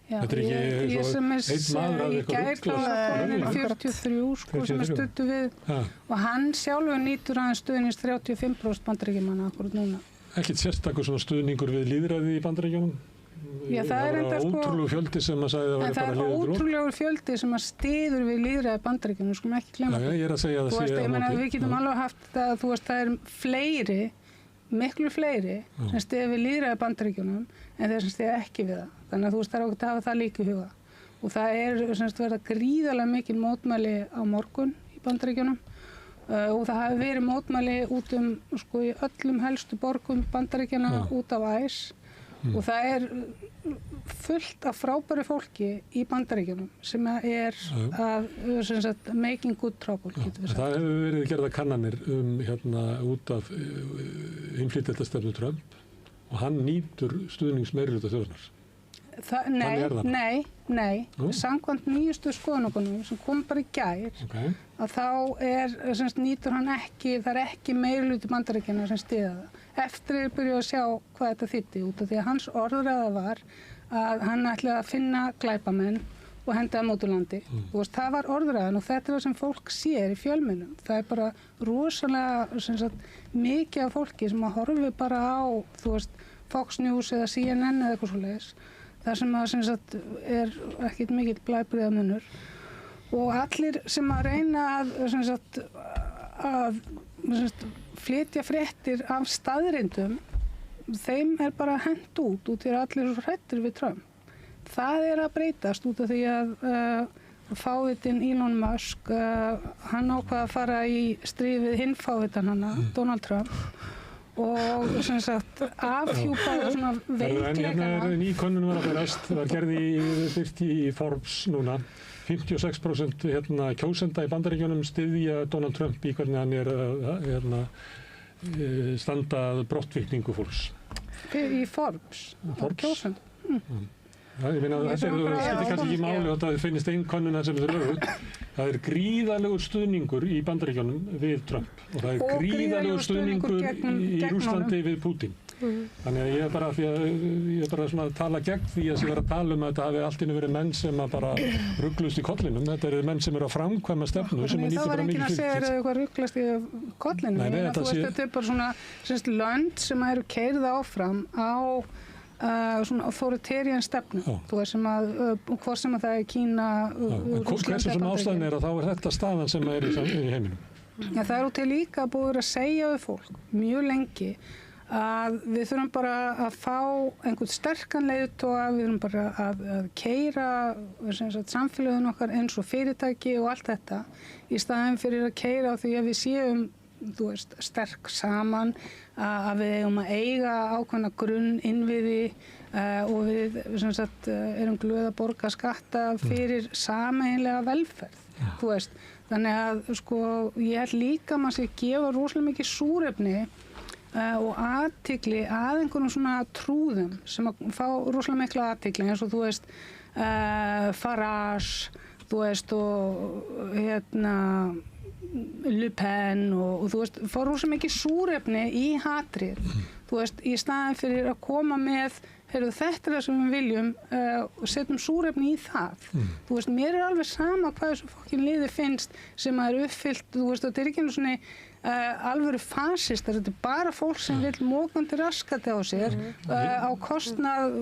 Speaker 4: Já, ég sem er í gær þá var 43 sem er studdu við og hann sjálfur nýtur aðeins stuðnings 35% bandaríkjamanna akkurat núna.
Speaker 1: Ekkert sérstakur svona stuðningur við lýðræði í Bandaríkjunum?
Speaker 4: Já, það er enda
Speaker 1: ótrúlegur fjöldi sem að sagði að
Speaker 4: það er ótrúlegur fjöldi sem að styður við lýðræði Bandaríkjunum, skulum ekki glemma
Speaker 1: það. Ég er að segja að það sé
Speaker 4: á móti. Við getum alveg haft það, þú veist, það er fleiri, miklu fleiri sem styður við lýðræði Bandaríkjunum en þeir sem styður ekki við það. Þannig að þú veist, það er okkur að hafa það líka í huga. Og það er verið gríðarlega mikil mótmæli á morgun í Bandaríkjunum og það hafi verið mótmæli út í öllum helstu borgum Bandaríkjana út af ICE og það fullt af frábæru fólki í Bandaríkjunum sem að making good trouble, getur við sagt.
Speaker 1: Það hefur verið gerða kannanir út af innflytjendastefnu Trump og hann nýtur stuðnings meirihluta þjóðarinnar.
Speaker 4: Nei, samkvæmt nýjustu skoðanakönnunum sem kom bara í gær, að þá nýtur hann ekki, það ekki meirihluti Bandaríkjanna sem styðja það. Eftir byrjuðu að sjá hvað þetta þýddi út af því að hans orðræða var að hann ætlaði að finna glæpamenn og henda þeim út úr landi. Það var orðræðan og þetta það sem fólk sér í fjölmiðlum. Það bara rosalega mikið af fólki sem að horfi bara á Fox News eða CNN eða eitthvað svoleiðis. Það sem ekkert mikill blæbrigðamunur og allir sem að reyna að flytja fréttir af staðreyndum, þeim bara hent út því að allir svo hræddir við Trump. Það að breytast út af því að fávitinn Elon Musk, hann ákvað að fara í stríð við hinn fávitann hana, Donald Trump, og afhjúpaði svona veikleikana.
Speaker 1: Ný könnun var að berast, það var birt í Forbes núna. 56% kjósenda í Bandaríkjunum styðja Donald Trump í hvernig hann standað brottvikningu fólks.
Speaker 4: Í Forbes? Kjósenda?
Speaker 1: Ég meina þetta skiptir kannski ekki máli og það finnist einn könnun sem er öfugt. Það gríðarlegur stuðningur í Bandaríkjunum við Trump og það gríðarlegur stuðningur í Rússlandi við Putin. Þannig að ég bara svona að tala gegn því að vera að tala að þetta hafi allt í einu verið menn sem að bara ruglust í kollinum. Þetta menn sem að framkvæma stefnu sem nýtur bara mikið
Speaker 4: fylgis. Það var enginn að segja eitthvað ruglast í kollinum. Þetta bara svona lönd sem eru keyrð áfram á svona authoritarian stefnu, sem að hvort sem að það Kína,
Speaker 1: hversu sem ástæðan að þá þetta staðan sem í heiminum.
Speaker 4: Já, það til líka búið að segja við fólk mjög lengi að við þurfum bara að fá einhvern sterkan leiðtoga, við þurfum bara að keyra samfélögin okkar eins og fyrirtæki og allt þetta í staðinn fyrir að keyra á því að við séum sterk saman, að við eigum að eiga ákveðna grunninnviði og við erum glöð að borga skatta fyrir sameiginlega velferð. Þannig að ég held líka að maður sé að gefa rosalega mikið súrefni og athygli að einhvern svona trúðum sem að fá rosalega mikla athygli eins og Farage, og Le Pen og fá rosa mikið súrefni í hatrið, í staðin fyrir að koma með þetta það sem við viljum og setjum súrefni í það. Mér alveg sama hvað þessu fokkin liði finnst sem að uppfyllt, þetta ekki einu svona alvöru fasistar, þetta bara fólk sem vil mókandi raskati á sér á kostnað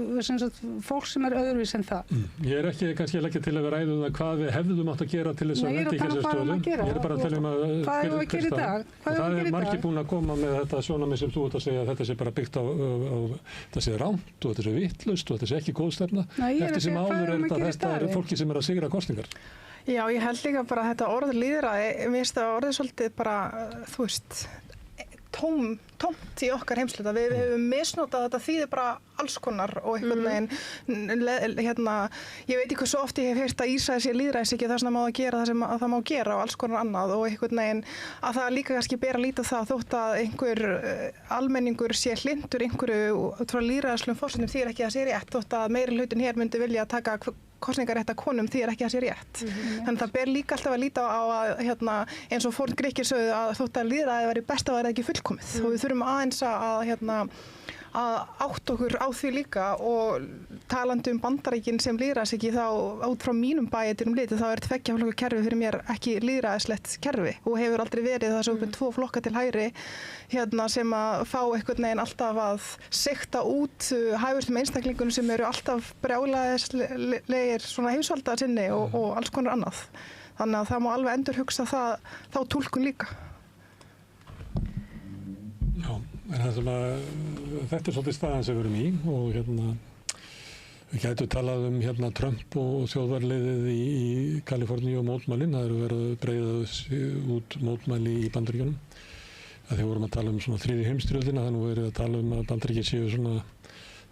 Speaker 4: fólk sem öðruvís en það.
Speaker 1: Ég ekki kannski að leggja til að við ræðum það hvað við hefðum átt að gera til þess að lenda í þessari stöðu. Ég bara að tala
Speaker 4: hvað hefur að gera í dag?
Speaker 1: Og það margir búin að koma með þetta sjónarmið sem þú ert að segja að þetta sé bara byggt á þetta sé rangt og þetta sé vitlaust og þetta sé ekki góð stefna. Eftir sem áður þetta fólki sem að sigra kosningar.
Speaker 3: Já, ég held líka bara að þetta orð lýðræði, mér finnst það orðið svolítið bara, tómt í okkar heimsluta. Við höfum misnotað þetta þýðir bara alls konar og einhvern veginn, ég veit ekki svo oft ég hef heyrt að Ísrael sé lýðræðis ekki það sem það má að gera það sem það má gera og alls konar annað og einhvern veginn að það líka kannski ber að líta það þótt að einhver almenningur sé hlindur einhverju út frá lýðræðislegum forsendum þýðir ekki að það sé rétt þótt að meiri hlutin hér myndi vilja að taka kosningarétt að konum þýðir ekki að það sé rétt. Þannig það ber líka alltaf að líta á að eins og forn Grikkir sögðu að þótt að lýðræði væri best að væri ekki fullkomið og við þurfum aðeins að átt okkur á því líka og talandi Bandaríkin sem lýðræðisríki þá út frá mínum bæjardyrum litið þá tveggja flokka kerfi fyrir mér ekki lýðræðislegt kerfi og hefur aldrei verið það sem tvo flokka til hægri sem að fá einhvern veginn alltaf að sekta út hæfurstum einstaklingunum sem eru alltaf brjálæðislegir svona heimsvalda sinni og alls konar annað. Þannig að það má alveg endurhugsa þá túlkun líka.
Speaker 1: Já, en þetta svolítið staðan sem við erum í og við gætum talað Trump og þjóðvarliðið í Kaliforníu og mótmælin. Það eru verið að breiða út mótmæli í Bandaríkjunum. Þegar vorum að tala svona þriðju heimsstyrjöldina, þannig verið að tala að Bandaríkjunum séu svona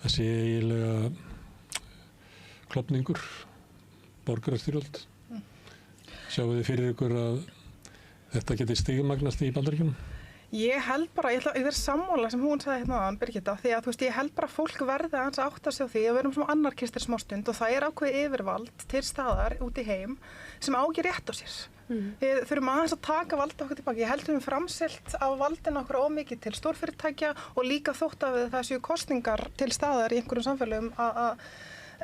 Speaker 1: þessi eiginlega klofningur, borgarastyrjöld. Sjáu þið fyrir ykkur að þetta geti stigmagnast í Bandaríkjunum?
Speaker 3: Ég held bara, ég er sammála sem hún sagði hérna áðan, Birgitta, því að þú veist, ég held bara að fólk verði aðeins að átta sig á því að við erum svona anarkistir smástund og það ákveðið yfirvald til staðar út í heim sem á ekki rétt á sér. Við þurfum aðeins að taka valda okkur tilbaka. Ég held við framselt af valdinu okkur ómikið til stórfyrirtækja og líka þótt að það séu kosningar til staðar í einhverjum samfélögum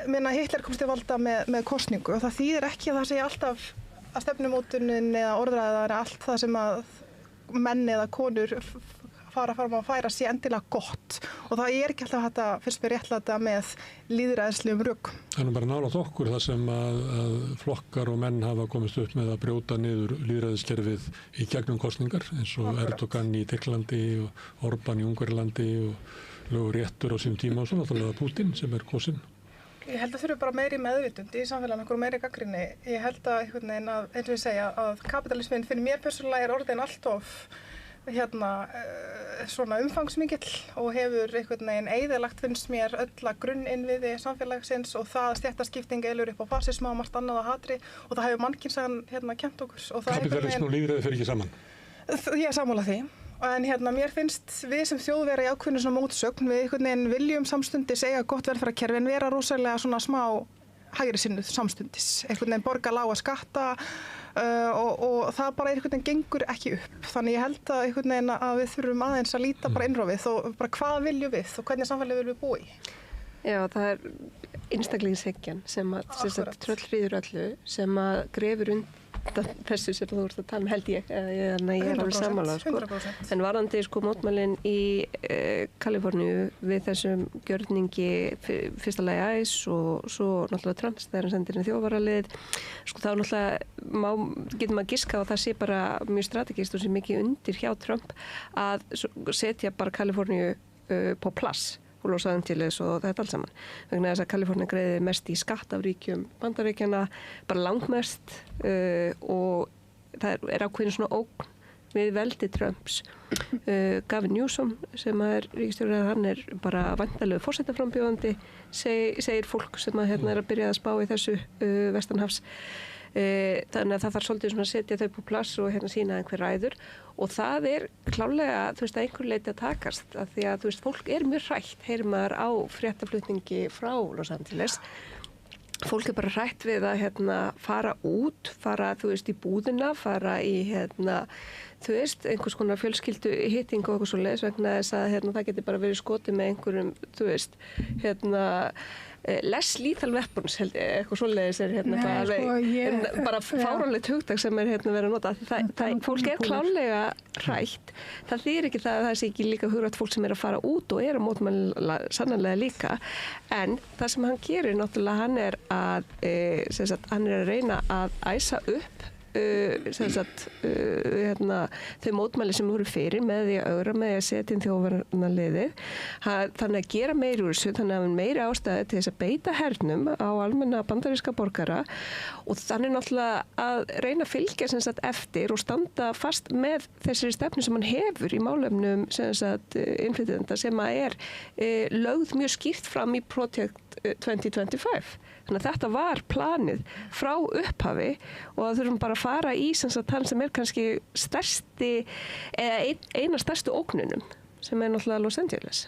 Speaker 3: minna Hitler komst til valda með kosningu og það þýðir ekki að það sé alltaf að stefnumótunin eða orðræðar allt það sem að menn eða konur fara fram að færa sé endilega gott og það ekki alltaf þetta fyrst mér réttlæta með lýðræðislegum rökum.
Speaker 1: Það er bara nálægt okkur það sem að flokkar og menn hafa komist upp með að brjóta niður lýðræðiskerfið í gegnum kosningar eins og Erdogan í Tyrklandi og Orbán í Ungverjalandi og lögur réttur á sínum tíma og svo náttúrulega Putin sem kosinn.
Speaker 3: Ég held að þurfi bara meiri meðvitund í samfélaginu, einhverju meiri gagnrýni. Ég held að einhvern veginn að, eins og ég segja, að kapitalismin fyrir mér persónulega orðin alltof svona umfangsmikill og hefur einhvern veginn eyðilagt finnst mér öll að grunninnviði samfélagsins og það stéttaskipting elur upp á fasisma og margt annað að hatri og það hefur mannkynnsagan kennt okkur.
Speaker 1: Kapitalism og lýðræði fer ekki saman?
Speaker 3: Ég er sammála því. En mér finnst við sem þjóð vera í ákveðnu svona mótsögn, við einhvern veginn viljum samstundis eiga gott velferðarkerfi en vera rosalega svona smá hægri sinnuð samstundis. Einhvern veginn borga lága skatta og það bara einhvern veginn gengur ekki upp. Þannig ég held að einhvern veginn að við þurfum aðeins að líta bara innra við og bara hvað viljum við og hvernig samfélagi viljum við búa í.
Speaker 2: Já, það einstaklingshyggjan sem tröllríður öllu sem að grefur undan þessu sem þú ert að tala held ég er alveg sammála sko. En varðandi mótmælin í Kaliforníu við þessum gjörningi fyrsta lagi ICE og svo náttúrulega Trump þegar hann sendir inn þjóðvaralið sko þá náttúrulega getur maður giska á það sé bara mjög strategist og sé mikið undir hjá Trump að setja bara Kaliforníu på plass og Los Angeles og þetta allt saman. Vegna þess að Kalifornía greiðir mest í skatt af ríkjum Bandaríkjanna, bara langmest og það ákveðin svona ógn við veldi Trumps. Gavin Newsom sem ríkisstjóri hann bara væntanlegur forsetaframbjóðandi segir fólk sem er að byrja að spá í þessu vestanhafs. Þannig að það þarf svolítið svona að setja þau på plass og sína einhver ræður og það klálega, þú veist, að einhver leiti að takast af því að, þú veist, fólk mjög hrætt heyrir maður á fréttaflutningi frá Los Angeles. Fólk bara hrætt við að fara út, fara, þú veist, í búðina, fara í, þú veist, einhvers konar fjölskyldu hitting og eitthvað svoleiðis vegna þess að það geti bara verið skotið með einhverjum, þú veist, less lethal weapons, eitthvað svoleiðis bara fáránlegt hugtak sem verið að nota. Fólk klálega hrætt. Það þýðir ekki það að það sé ekki líka hugrætt fólk sem að fara út og að mótmæla sannarlega líka. En það sem hann gerir náttúrulega, hann að reyna að æsa upp þau mótmæli sem voru fyrir með því að ögra með því að setja inn þjóðvarnarliðið þannig að gera meiri úr þessu þannig að meiri ástæði til þess að beita hernum á almenna bandaríska borgara og þannig náttúrulega að reyna að fylgja eftir og standa fast með þessari stefnu sem hann hefur í málefnum innflytjenda sem að lögð mjög skýrt fram í Project 2025. Þannig að þetta var planið frá upphafi og það þurfum bara að fara í hann sem kannski stærsti eða eina stærstu ógnunum sem náttúrulega Los Angeles.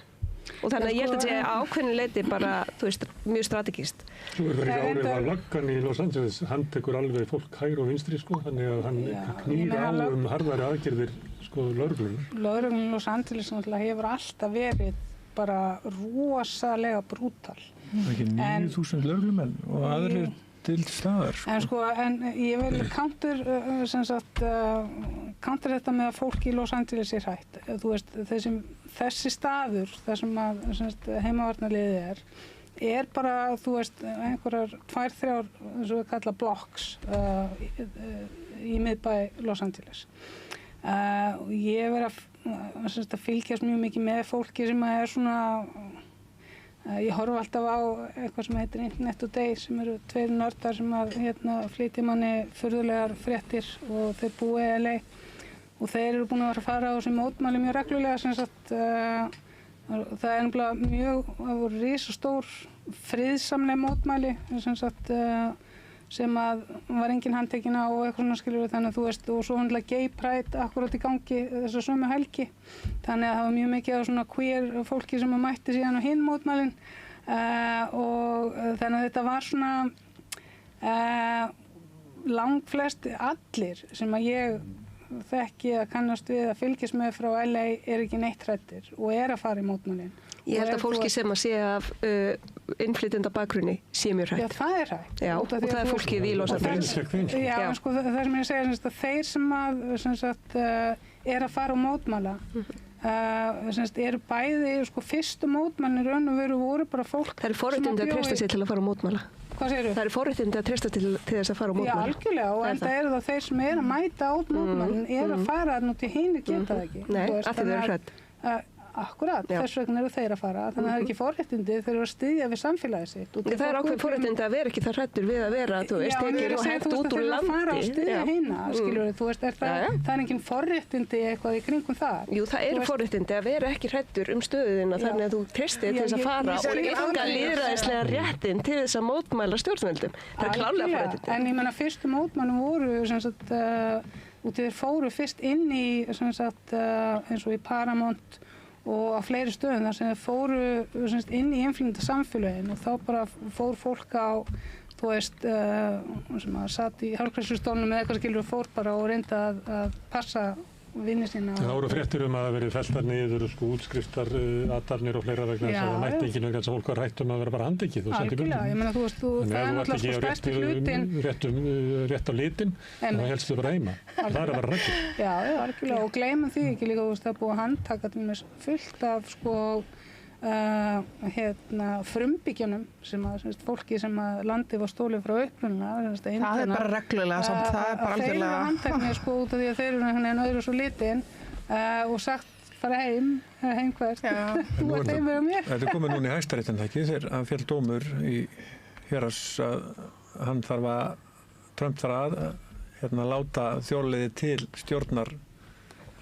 Speaker 2: Og þannig að ég held að þetta ákveðnu leiti bara, þú veist, mjög strategist.
Speaker 1: Svo það ekki árið að laggan í Los Angeles, hann tekur alveg fólk hægri og vinstri, sko, þannig að hann knýr á harðari aðgerðir, sko, lögreglunar.
Speaker 4: Lögreglunar í Los Angeles náttúrulega hefur alltaf verið bara rosalega brútal.
Speaker 5: Það er ekki 9.000 lögreglumenn og aðrir til staðar. Sko.
Speaker 4: En ég vil counter þetta með að fólk í Los Angeles hrætt. Þú veist, þessi staður, þar sem heimavarnarliðið bara, þú veist, einhverjar 2-3, eins og við kalla blocks í miðbæ Los Angeles. Ég verið að fylgjast mjög mikið með fólki sem svona ég horf alltaf á eitthvað sem heitir Internet Today sem eru 2 nördar sem flytja manni furðulegar fréttir og þeir búa í LA og þeir eru búin að fara á þessi mótmæli mjög reglulega Það það voru risastór friðsamleg mótmæli sem að var engin handtekin á og eitthvað svona skilur þannig að þú veist og svo gay pride akkurat í gangi þessa sömu helgi þannig að það var mjög mikið af svona queer fólki sem að mætti síðan á hinn mótmælin og þannig að þetta var svona langflest allir sem að ég þekki að kannast við að fylgjast með frá LA ekki neitt hræddir og að fara í mótmælin.
Speaker 2: Ég held að fólki sem að sé af innflytjenda bakgrunni sé mjög hrætt.
Speaker 4: Já, það hrætt.
Speaker 2: Já, og það fólkið í Los Angeles.
Speaker 4: Já, sko, það sem ég segja að þeir sem að fara á mótmæla eru bæði, sko, fyrstu mótmælin raun og veru voru bara fólk
Speaker 2: Það forréttindi að treysta sig til að fara á mótmæla.
Speaker 4: Hvað segirðu?
Speaker 2: Það forréttindi að treysta til þess að fara á mótmæla.
Speaker 4: Já, algjörlega, og enda eru það þeir sem að mæta á mótmælin að fara nú til hinir geta það ekki.
Speaker 2: Nei, af því þau eru hrædd.
Speaker 4: Akkurat, þess vegna eru þeir að fara þannig að það ekki forréttindi, þeir eru að styðja við samfélagið sitt.
Speaker 2: Það ákveðin forréttindi að vera ekki það hræddur við að vera, þú veist, tekið og hægt út úr landi. Já,
Speaker 4: þeir fara og styðja hina, skilur þú veist, það engin forréttindi eitthvað í kringum það.
Speaker 2: Jú, það eru forréttindi að vera ekki hræddur stöðina þannig að þú treystir til þess að fara og yfka lýðræðislega réttin til þess að mótmæla stjórnvöldum. Það er klárlega forréttindi.
Speaker 4: En ég meina, fyrstu mótmælum voru, þeir fóru fyrst inn í, eins og í Paramount og á fleiri stöðum þar sem þeir fóru inn í innflytjenda samfélögin og þá bara fór fólk á, þú veist, sem að satt í hálfkræsustólnum eða eitthvað skilur fór bara og reynda að passa vinni sína.
Speaker 1: Það voru fréttir að það verið feltar niður, sko, útskriftar, athafnir og fleira vegna þess að það mætti ekki vegna þess að fólk var hrætt að vera bara handtekið og sent í burtu.
Speaker 4: Algjörlega, ég meina, þú veist, það er náttúrulega sko stærsti hlutin. Rétt á litin, þá helstu bara heima. Það er að vera hrættur. Já, algjörlega, og gleymum því ekki líka, þú veist, það er búið að handtaka til mér fullt af, sko, frumbyggjunum sem að fólki sem að landið var stólið frá upprunna
Speaker 3: það er bara reglulega samt, það er bara algjörlega
Speaker 4: þeir eru handteknir sko út af því að þeir eru öðru svo litin og sagt fara heim hvert þú ert heim með mér.
Speaker 5: Þetta er komið núna í Hæstaréttin ekki þegar hann féll dómur í héraðs að hann þarf að Trump þarf að láta þjóðleiði til stjórnar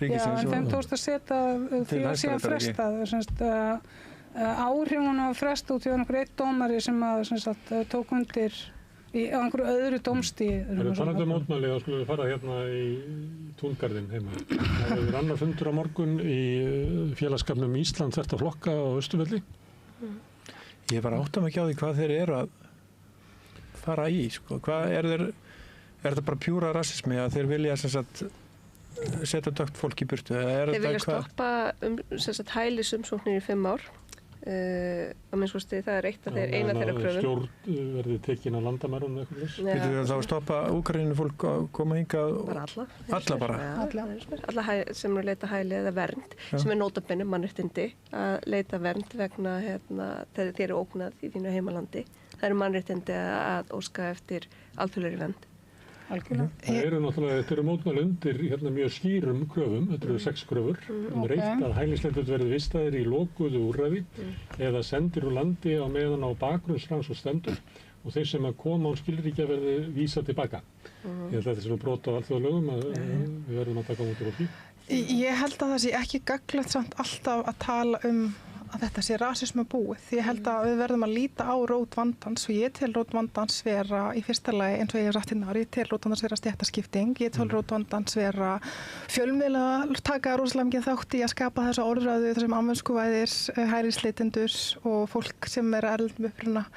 Speaker 5: ríkisins.
Speaker 4: Já, en þeim tókst að setja því að síðan frestað áhrifun að fresta út í einhver einn dómari sem að tók undir á einhverju öðru dómstigi.
Speaker 1: Það er talandi mótmæli og skulum við fara hérna í Túngarðinn heima. Það er annar fundur á morgun í félagsskapnum Ísland þvert á flokka á Austurvelli.
Speaker 5: Ég var átta mig ekki á því hvað þeir eru að fara í, sko. Hvað er þetta bara pjúra rassismi að þeir vilja setja dögt fólk í burtu?
Speaker 2: Þeir vilja stoppa hælisumsóknir í 5 ár. Á minnskosti það er eina þeirra kröfum.
Speaker 1: Stjórn verði tekin á landamærunum eitthvað þess?
Speaker 5: Getur þau þá að stoppa Úkraínu fólk að koma hingað?
Speaker 2: Bara alla.
Speaker 5: Alla bara?
Speaker 2: Alla sem eru að leita hæli eða vernd, sem er nótabenni mannréttindi að leita vernd vegna þegar þér eru ógnað í þínu heimalandi. Það eru mannréttindi að óska eftir alþjóðlegri vernd.
Speaker 1: Það eru náttúrulega, þetta eru mótmæli undir mjög skýrum kröfum, þetta eru 6 kröfur, reitt að hælisleitendur verði vistaðir í lokuðu úrræði eða sendir úr landi á meðan á bakgrunnsrannsókn stendur og þeir sem að koma án skilríkja verði vísað tilbaka. Ég held að þetta er brot á alþjóðalögum að við verðum að taka á móti fólki.
Speaker 3: Ég held að það sé ekki gagnlegt samt alltaf að tala að þetta sé rasismi búið. Því ég held að við verðum að líta á rót vandans og ég tel rót vandans vera í fyrsta lagi eins og ég hef rætt hérna ári, ég tel rót vandans vera stéttaskipting, ég tel rót vandans vera fjölmiðla taka rosalega mikið þátt í að skapa þessa orðræðu þessum amenskuvæðir, hælisleitendur og fólk sem er erlendum uppruna.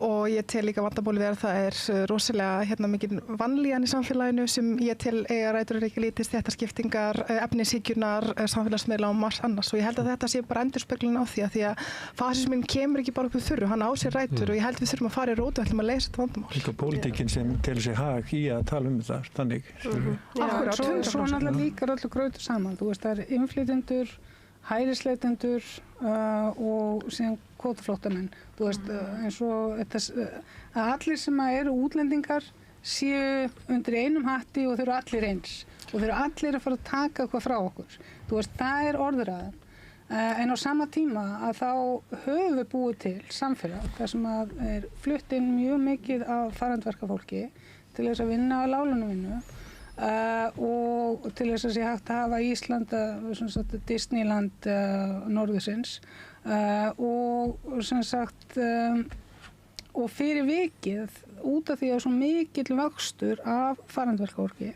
Speaker 3: Og ég tel líka vandamál vera það er rosalega mikil vanlíðan í samfélaginu sem ég tel eiga rætur ekki lítið stéttaskiptingar, efnishyggjurnar, samfélagsmiðla og margt annars og ég held að þetta sé bara endurspeglun á því að fasisminn kemur ekki bara upp við þurru, hann á sér rætur og ég held við þurfum að fara í rót og ætlum að leysa þetta vandamál.
Speaker 5: Líka pólitíkin sem telur sig hag í að tala þetta, þannig.
Speaker 4: Svo náttúrulega líka öllu grautur saman, þú veist það er innflytjendur, hælisleitendur og síðan kvótaflóttamenn. Þú veist, eins og að allir sem eru útlendingar séu undir einum hatti og þeir eru allir eins og þeir eru allir að fara að taka eitthvað frá okkur. Þú veist, það er orðræðan. En á sama tíma að þá höfum við búið til samfélag þar sem að er flutt inn mjög mikið af farandverkafólki til þess að vinna á láglaunarvinnu og til þess að sé hægt að hafa Ísland sem sagt Disneyland norðursins og sem sagt og fyrir vikið út af því að svo mikill vöxtur af farandverkafólki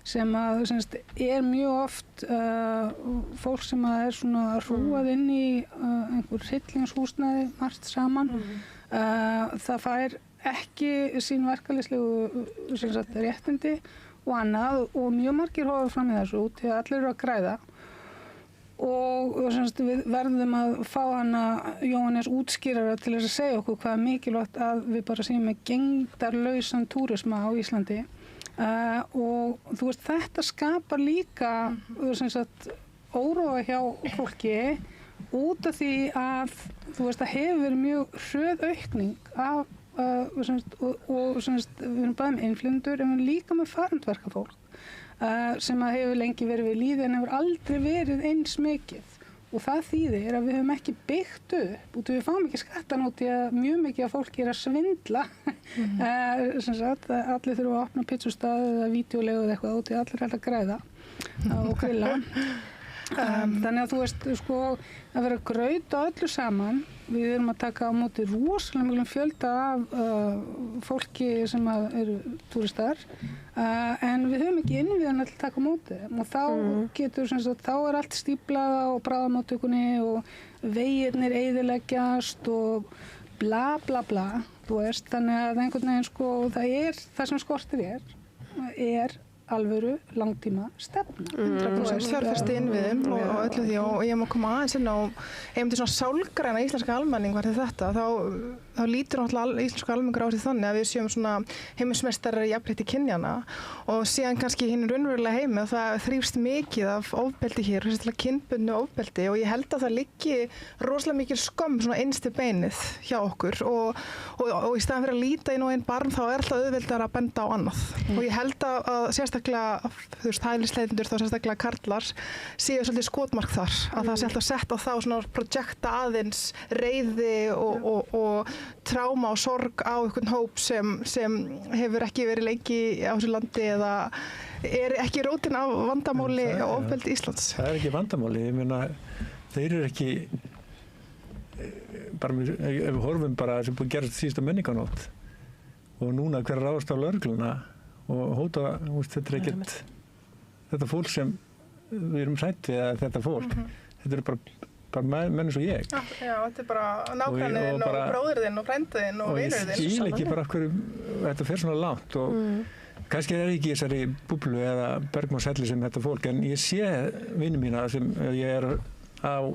Speaker 4: sem að mjög oft fólk sem að svona hrúað inn í einhver hryllingshúsnæði margt saman það fær ekki sín verkalýðslegu réttindi og annað og mjög margir horfa fram í þessu út því að allir eru að græða og við verðum að fá hana Jóhannes útskýrara til þess að segja okkur hvað er mikilvægt að við bara séum með gegndarlausan túrisma á Íslandi og þú veist þetta skapar líka óróa hjá fólki út af því að þú veist það hefur verið mjög hröð aukning af og við erum bæði með innflytjendur en við erum líka með farandverkafólk sem að hefur lengi verið við lýði en hefur aldrei verið eins mikið og það þýðir að við höfum ekki byggt upp og við fáum ekki skattan út í að mjög mikið af fólki að svindla allir þurfa að opna pizzustað eða vídeolegu eða eitthvað út í allir að græða og grilla þannig að þú veist sko að vera að grauta öllu saman við erum að taka á móti rosalega mikilvæg fjölda af fólki sem eru túristar en við höfum ekki innviðan að taka á móti og þá getur þá er allt stíflað á bráðamóttökunni og vegirnir eyðileggjast og bla bla bla þú veist þannig að einhvern veginn sko það sem skortir er alvöru langtíma stefna.
Speaker 3: 100% fjárfesti innviðum og öllu því og ég má koma aðeins inn á einmitt svona sálgræna íslenska almenning var þetta þá lítur náttúrulega íslensku almenningur á því þannig að við séum svona heimismeistarar í jafnrétti kynjanna og síðan kannski hinn raunverulega heimi að það þrífst mikið af ofbeldi hér, sérstaklega kynbundnu ofbeldi og ég held að það liggi rosalega mikil skömm svona innst í beinið hjá okkur og í staðan fyrir að líta inn á einn barn þá er alltaf auðveldara að benda á annað og ég held að sérstaklega þú veist hælisleitendur þá sérstaklega karlar séu svolítið skotmark þar að það sé alltaf sett á þá svona projekta aðeins reiði og tráma og sorg á einhvern hóp sem hefur ekki verið lengi á þessu landi eða er ekki rótin af vandamáli og ofbeldi Íslands.
Speaker 5: Það er ekki vandamáli, ég meina þeir eru ekki bara ef við horfum bara sem búið að gera síðustu menninganótt og núna hver ráðast á lögregluna og hóta, þetta er ekkert þetta fólk sem við erum hrædd við að þetta fólk þetta eru bara menn eins og ég.
Speaker 3: Já, þetta er bara nágranninn og bróðirðinn og frændiðinn og vinurðinn.
Speaker 5: Og ég skil ekki bara hverju þetta fer svona langt og kannski er ekki þessari búblu eða bergmálshelli sem þetta fólk en ég sé vinnu mína sem ég er á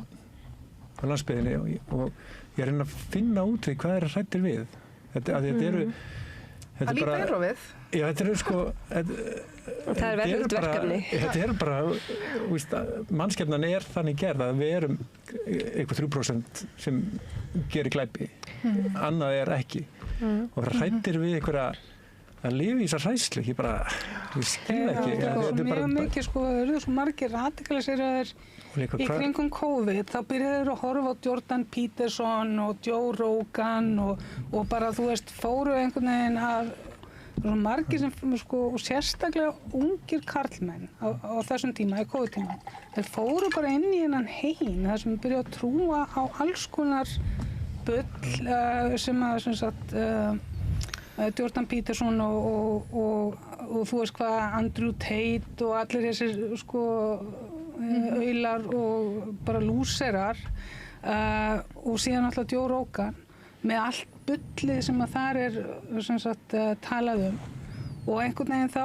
Speaker 5: landsbyggðinni og ég er að finna út við hvað hræddir við. Þetta eru
Speaker 3: að líta inn á við?
Speaker 5: Já, þetta eru sko
Speaker 2: það er verðugt verkefni.
Speaker 5: Þetta er bara, mannskepnan er þannig gerð að við erum eitthvað 3% sem gerir glæpi, annað er ekki og hræddir við einhverja að lifa í þessar hræðslu, ég skil ekki.
Speaker 4: Mjög mikið sko, það eru svo margir radikaliseraðir í kringum COVID, þá byrjaði að horfa á Jordan Peterson og Joe Rogan og bara þú veist, fóru einhvern veginn að margir sem sko, og sérstaklega ungir karlmenn á þessum tíma, í COVID-tíma, þeir fóru bara inn í hennan heim, þar sem byrjaði að trúa á alls konar bull sem sagt Jordan Peterson og þú veist hvað Andrew Tate og allir þessir sko aular og bara lúserar og síðan alltaf Joe Rogan með allt bullið sem að þar er sem sagt talað og einhvern veginn þá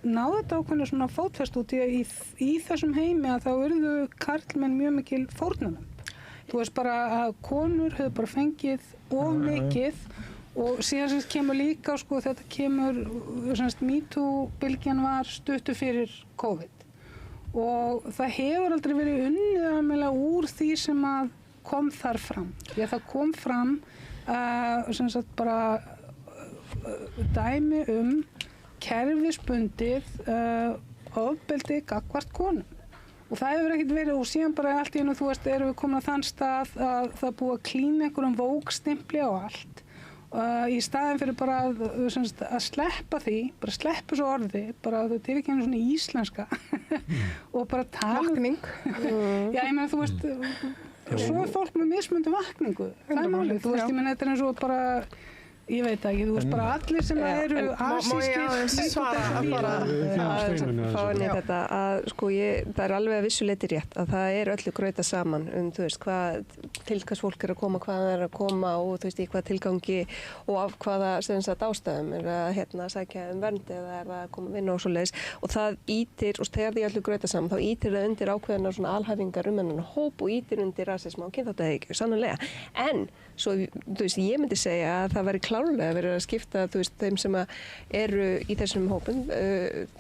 Speaker 4: náðu þetta ákveðna svona fótfestu út í þessum heimi að þá urðu karlmenn mjög mikil fórnarlömb. Þú veist bara að konur höfðu bara fengið of mikið og síðan sem kemur líka sko þetta kemur MeToo-bylgjan var stuttu fyrir COVID og það hefur aldrei verið unnið almennilega úr því sem að kom þar fram. Því að það kom fram sem sagt bara dæmi kerfisbundið ofbeldi gagnvart konum og það hefur ekkert verið og síðan bara allt í einu þú veist erum við komin á þann stað að það búið að klína einhverjum vógstimpli á allt í staðin fyrir bara að sleppa því, bara sleppa svo orði, bara þetta er ekki einu svona íslenska og bara tala.
Speaker 3: Vakning.
Speaker 4: Já, ég meina, þú veist, svo er fólk með mismunandi vakningu, það er málið, þú veist, ég meina, þetta er eins og bara, ég veit ekki, þú veist, bara allir sem eru asískir
Speaker 3: svara bara
Speaker 2: fá henni þetta að sko það er alveg að vissu leyti rétt að það er öllu grauta saman þú veist hvað tilkast fólk er að koma, hvað það er að koma og þú veist í hvað tilgangi og af hvaða sem sagt ástæðum er að sækja vernd eða er að koma að vinna og svoleiðis og það ítir og þegar því öllu grauta saman þá ítir það undir ákveðnar svona alhæfingar þennan hóp og ítir undir rasisma og kynþáttahyggju sannarlega en svo þú veist ég myndi segja að það væri klárlega verið að skipta þú veist þeim sem eru í þessum hópum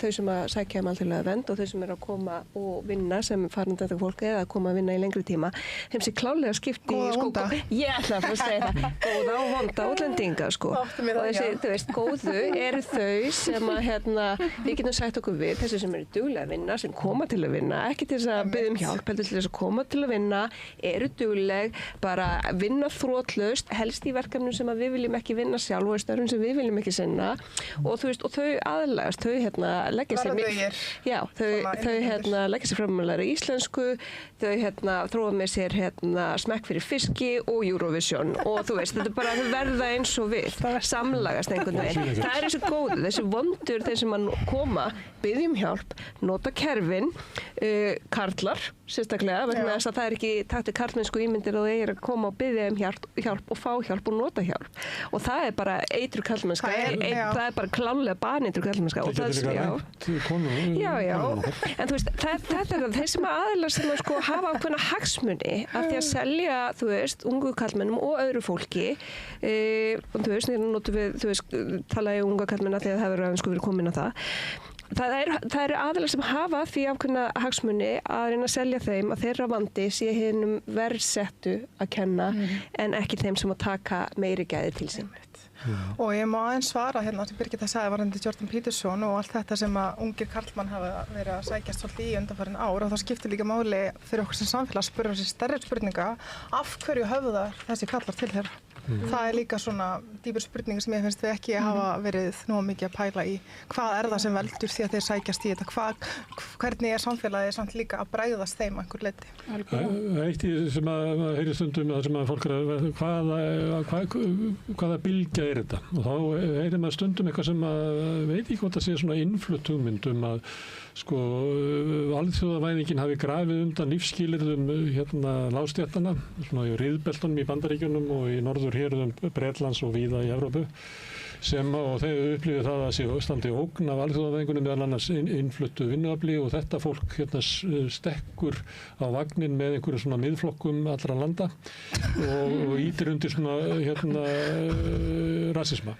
Speaker 2: þau sem að sækja alþjóðlega vernd og þau sem eru að koma og vinna sem farandi fólk eða að koma að vinna í lengri tíma þeim sé klárlega skipt í sko ég ætla að segja það góða og vonda útlendinga sko og þessi þú veist góðu eru þau sem að við getum sagt okkur við þessi sem eru duglega að vinna sem koma til að vinna ekki til þess að biðja um hjálp heldur til þess að koma til að vinna eru dugleg bara vinna þrotlaust helst í verkefnum sem að við viljum ekki vinna sjálf og störfum sem við viljum ekki sinna og þú veist og þau aðlagast þau leggja sér leggja sér fram að læra íslensku þau þróa með sér smekk fyrir fiski og Eurovision og þú veist þetta er bara að verða eins og við samlagast einhvern veginn það er þessi góðu, þessi vondur þeir sem að koma, biðja um hjálp nota kerfin, karlar sérstaklega, vegna þess að það er ekki takt við karlmennsku ímyndir og þeir eru að koma og biðja um hjálp og fá hjálp og nota hjálp og það er bara eitru karlmennska það er bara klálega baneitur karlmennska og það já en þú veist þetta er þeir sem aðilar sem að sko hafa ákveðna hagsmuni af því að selja þú veist ungu karlmennum og öðru fólki og þú veist notum við þú veist tala ég unga karlmenna því að það verður aðeins verið komin á það eru aðilar sem hafa því ákveðna hagsmuni að reyna að selja þeim að þeirra vandi sé hinum verðsettu að kenna en ekki þeim sem að taka meiri gæði til sín.
Speaker 3: Og ég má aðeins svara sem Birgitta sagði varðandi Jordan Peterson og allt þetta sem að ungir karlmann hafa verið að sækjast svolítið í undanfarin ár og það skiptir líka máli fyrir okkur sem samfélag að spyrja sér stærri spurninga af hverju höfðar þessi kallar til þeirra. Það er líka svona dýpur spurningar sem ég finnst við ekki hafa verið nógu mikið að pæla í hvað er það sem veldur því að þeir sækjast í þetta hvernig er samfélagið samt líka að bregðast þeim einhver leyti.
Speaker 1: Eitt sem að heyri stundum að sem að fólk hvaða bylgja er þetta og þá heyrir maður stundum eitthvað sem að veit ekki hvort að sé svona innflutt hugmynd að sko alþjóðavæðingin hafi grafið undan lífsskilyrðum lágstéttanna svona í riðbeltunum í Bandaríkjunum og í norðurhéruðum Bretlands og víða í Evrópu sem og þau upplifið það að sé standi ógn af alþjóðavæðingunum meðal annars innfluttu vinnuafli og þetta fólk stekkur á vagnin með einhverju svona miðflokkum allra landa og ítir undir svona rasisma.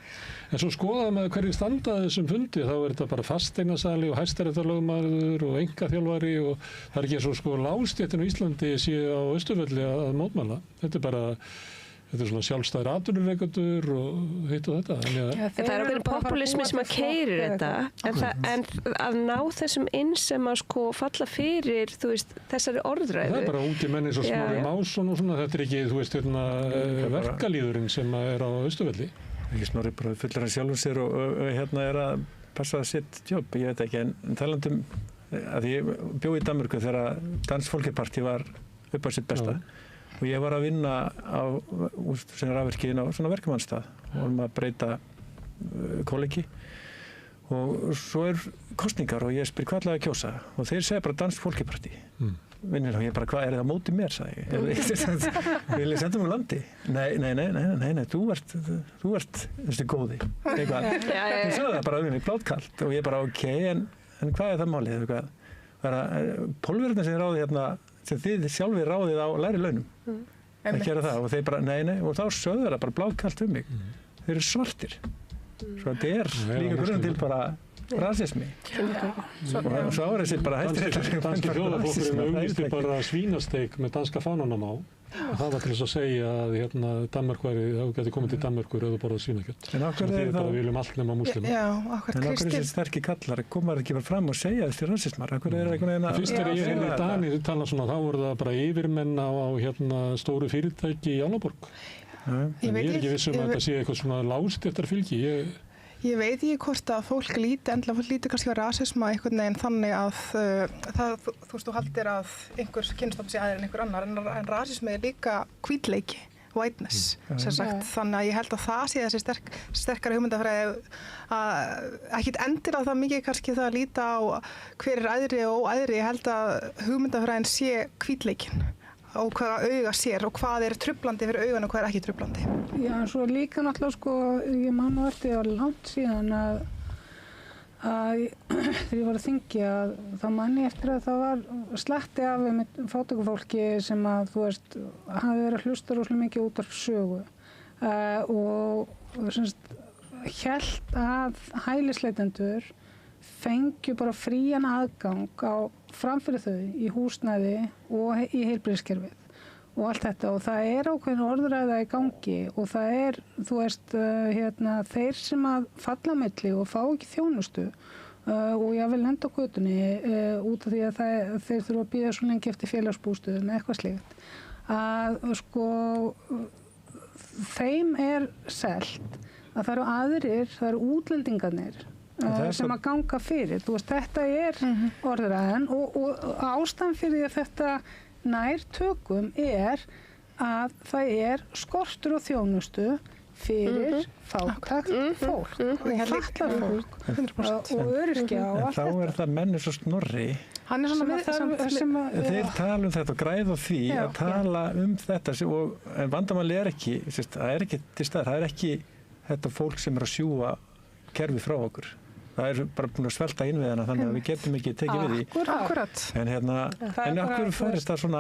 Speaker 1: En svo skoðaði maður hverju standa þessum fundi þá er þetta bara fasteignasali og hæstaréttarlögmaður og einkaþjálfari og það er ekki eins og sko lágstéttin á Íslandi sé á Austurvelli að mótmæla. Þetta er svona sjálfstæðir atvinnurekendur og hitt og þetta.
Speaker 2: Það er ákveðin populismi sem að keyrir þetta en að ná þessum inn sem að sko falla fyrir þú veist þessari orðræðu. Það
Speaker 1: er bara úti menn eins og Smári Másson og svona þetta er ekki þú veist verkalýðurinn sem er á Austurvelli.
Speaker 5: Ekki Snorri bara fullur hann sjálfur sér og er að passa sitt jobb, ég veit ekki, en talandum að ég bjó í Danmörku þegar Dansk Folkeparti var upp á sitt besta og ég var að vinna á rafvirkjum á svona verkefnastað og að breyta kollegi og svo kosningar og ég spyr hvað ætlaði að kjósa og þeir segja bara Dansk Folkeparti vinnir og ég bara, hvað er það á móti mér, sagði ég. Vil ég senda mig úr landi? Nei, þú ert þessi góði. Eitthvað. Ég sagði það bara um mig, blótkalt og ég bara, ok, en hvað er það málið? Pólverðina sem ráði sem þið sjálfið ráðið á lægri launum að gera það og þeir bara, nei, og þá sögðu það bara blótkalt um mig. Þeir eru svartir. Svo þetta er líka grunn til bara rasismi og svo ára þessi bara hættir
Speaker 1: danski þjóðarflokkurinn auglýsti bara svínasteik með danska fánanum á og það var til þess að segja að Danmörk þá geti komið til Danmörkur eða borðað svínakjött
Speaker 5: en okkur
Speaker 1: er það við viljum allt nema múslima
Speaker 5: en okkur er þessi sterki kallar komaður ekki bara fram og segja þessi rasismar
Speaker 1: fyrst þegar ég heyrði Dani tala svona þá voru það bara yfirmenn á stóru fyrirtæki í Álaborg En ég er ekki viss að þetta sé eitthvað svona lágstjættarfylgi.
Speaker 3: Ég veit ekki hvort að fólk líti kannski á rasisma einhvern veginn þannig að þú veist, þú haldir að einhver kynstofn sé aðeins en einhver annar, en rasismi er líka hvítleiki, whiteness, sem sagt. Þannig að ég held að það sé þessi sterkari hugmyndafræði að ekkit endir á það mikið kannski það að líta á hver er æðri og óæðri. Ég held að hugmyndafræðin sé hvítleikin og hvað auga sér og hvað er trublandi fyrir augun og hvað er ekki trublandi.
Speaker 4: Já, en svo líka náttúrulega sko, ég man nú eftir að langt síðan að þegar ég var að þingja þá man ég eftir að það var slatti af með fátækufólki sem að þú veist hafi verið að hlusta rosalega mikið útvarpssögu og semst hélt að hælisleitendur fengju bara frían aðgang framfyrir þau í húsnæði og í heilbrigðiskerfið og allt þetta og það er ákveðin orðræða í gangi og það er, þú veist, þeir sem að falla á milli og fá ekki þjónustu og ég vil lenda á götunni út af því að þeir þurfa að bíða svo lengi eftir félagsbústöðum eða eitthvað slíkt að sko þeim er selt að það eru aðrir, það eru útlendingarnir sem að ganga fyrir. Þú veist, þetta er orðræðan og ástæðan fyrir því að þetta nær tökum er að það er skortur og þjónustu fyrir fátækt fólk, fatlað fólk og öryrkja og allt þetta.
Speaker 5: En þá er það menn eins og Snorri.
Speaker 3: Hann er svona
Speaker 5: þeir tala því og græða því að tala þetta en vandamáli er ekki, það er ekki til staðar, það er ekki þetta fólk sem er að sjúga kerfið frá okkur. Það er bara búin að svelta innviðina þannig að við getum ekki tekið við því.
Speaker 3: Akkurat.
Speaker 5: En af hverju færist það svona,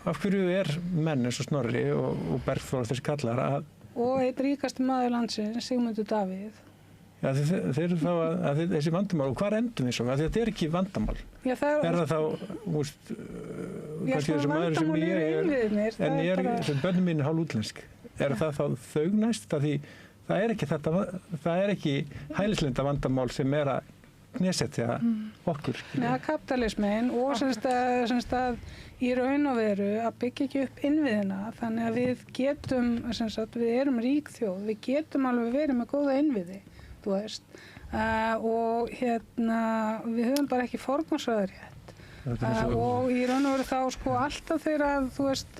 Speaker 5: af hverju er menn eins og Snorri og Bergþór og þessi kallar að... Og
Speaker 4: einn ríkasti maður landsins, Sigmundur Davíð.
Speaker 5: Já, þeir eru þá að þessi vandamál, og hvar endum við svo? Þetta er ekki vandamál.
Speaker 4: Já, það
Speaker 5: er það þá, kannski þessi maður sem ég en ég sem börnum mín er hálf útlensk. Er það þá þau næst að því það er ekki hælisleitenda vandamál sem er að knésetja okkur.
Speaker 4: Neða kapitalismin og semst að í raun og veru að byggja ekki upp innviðina þannig að við getum, við erum rík þjóð, við getum alveg verið með góða innviði, þú veist, og við höfum bara ekki forgangsröðarétt og í raun og veru þá sko alltaf þegar þú veist,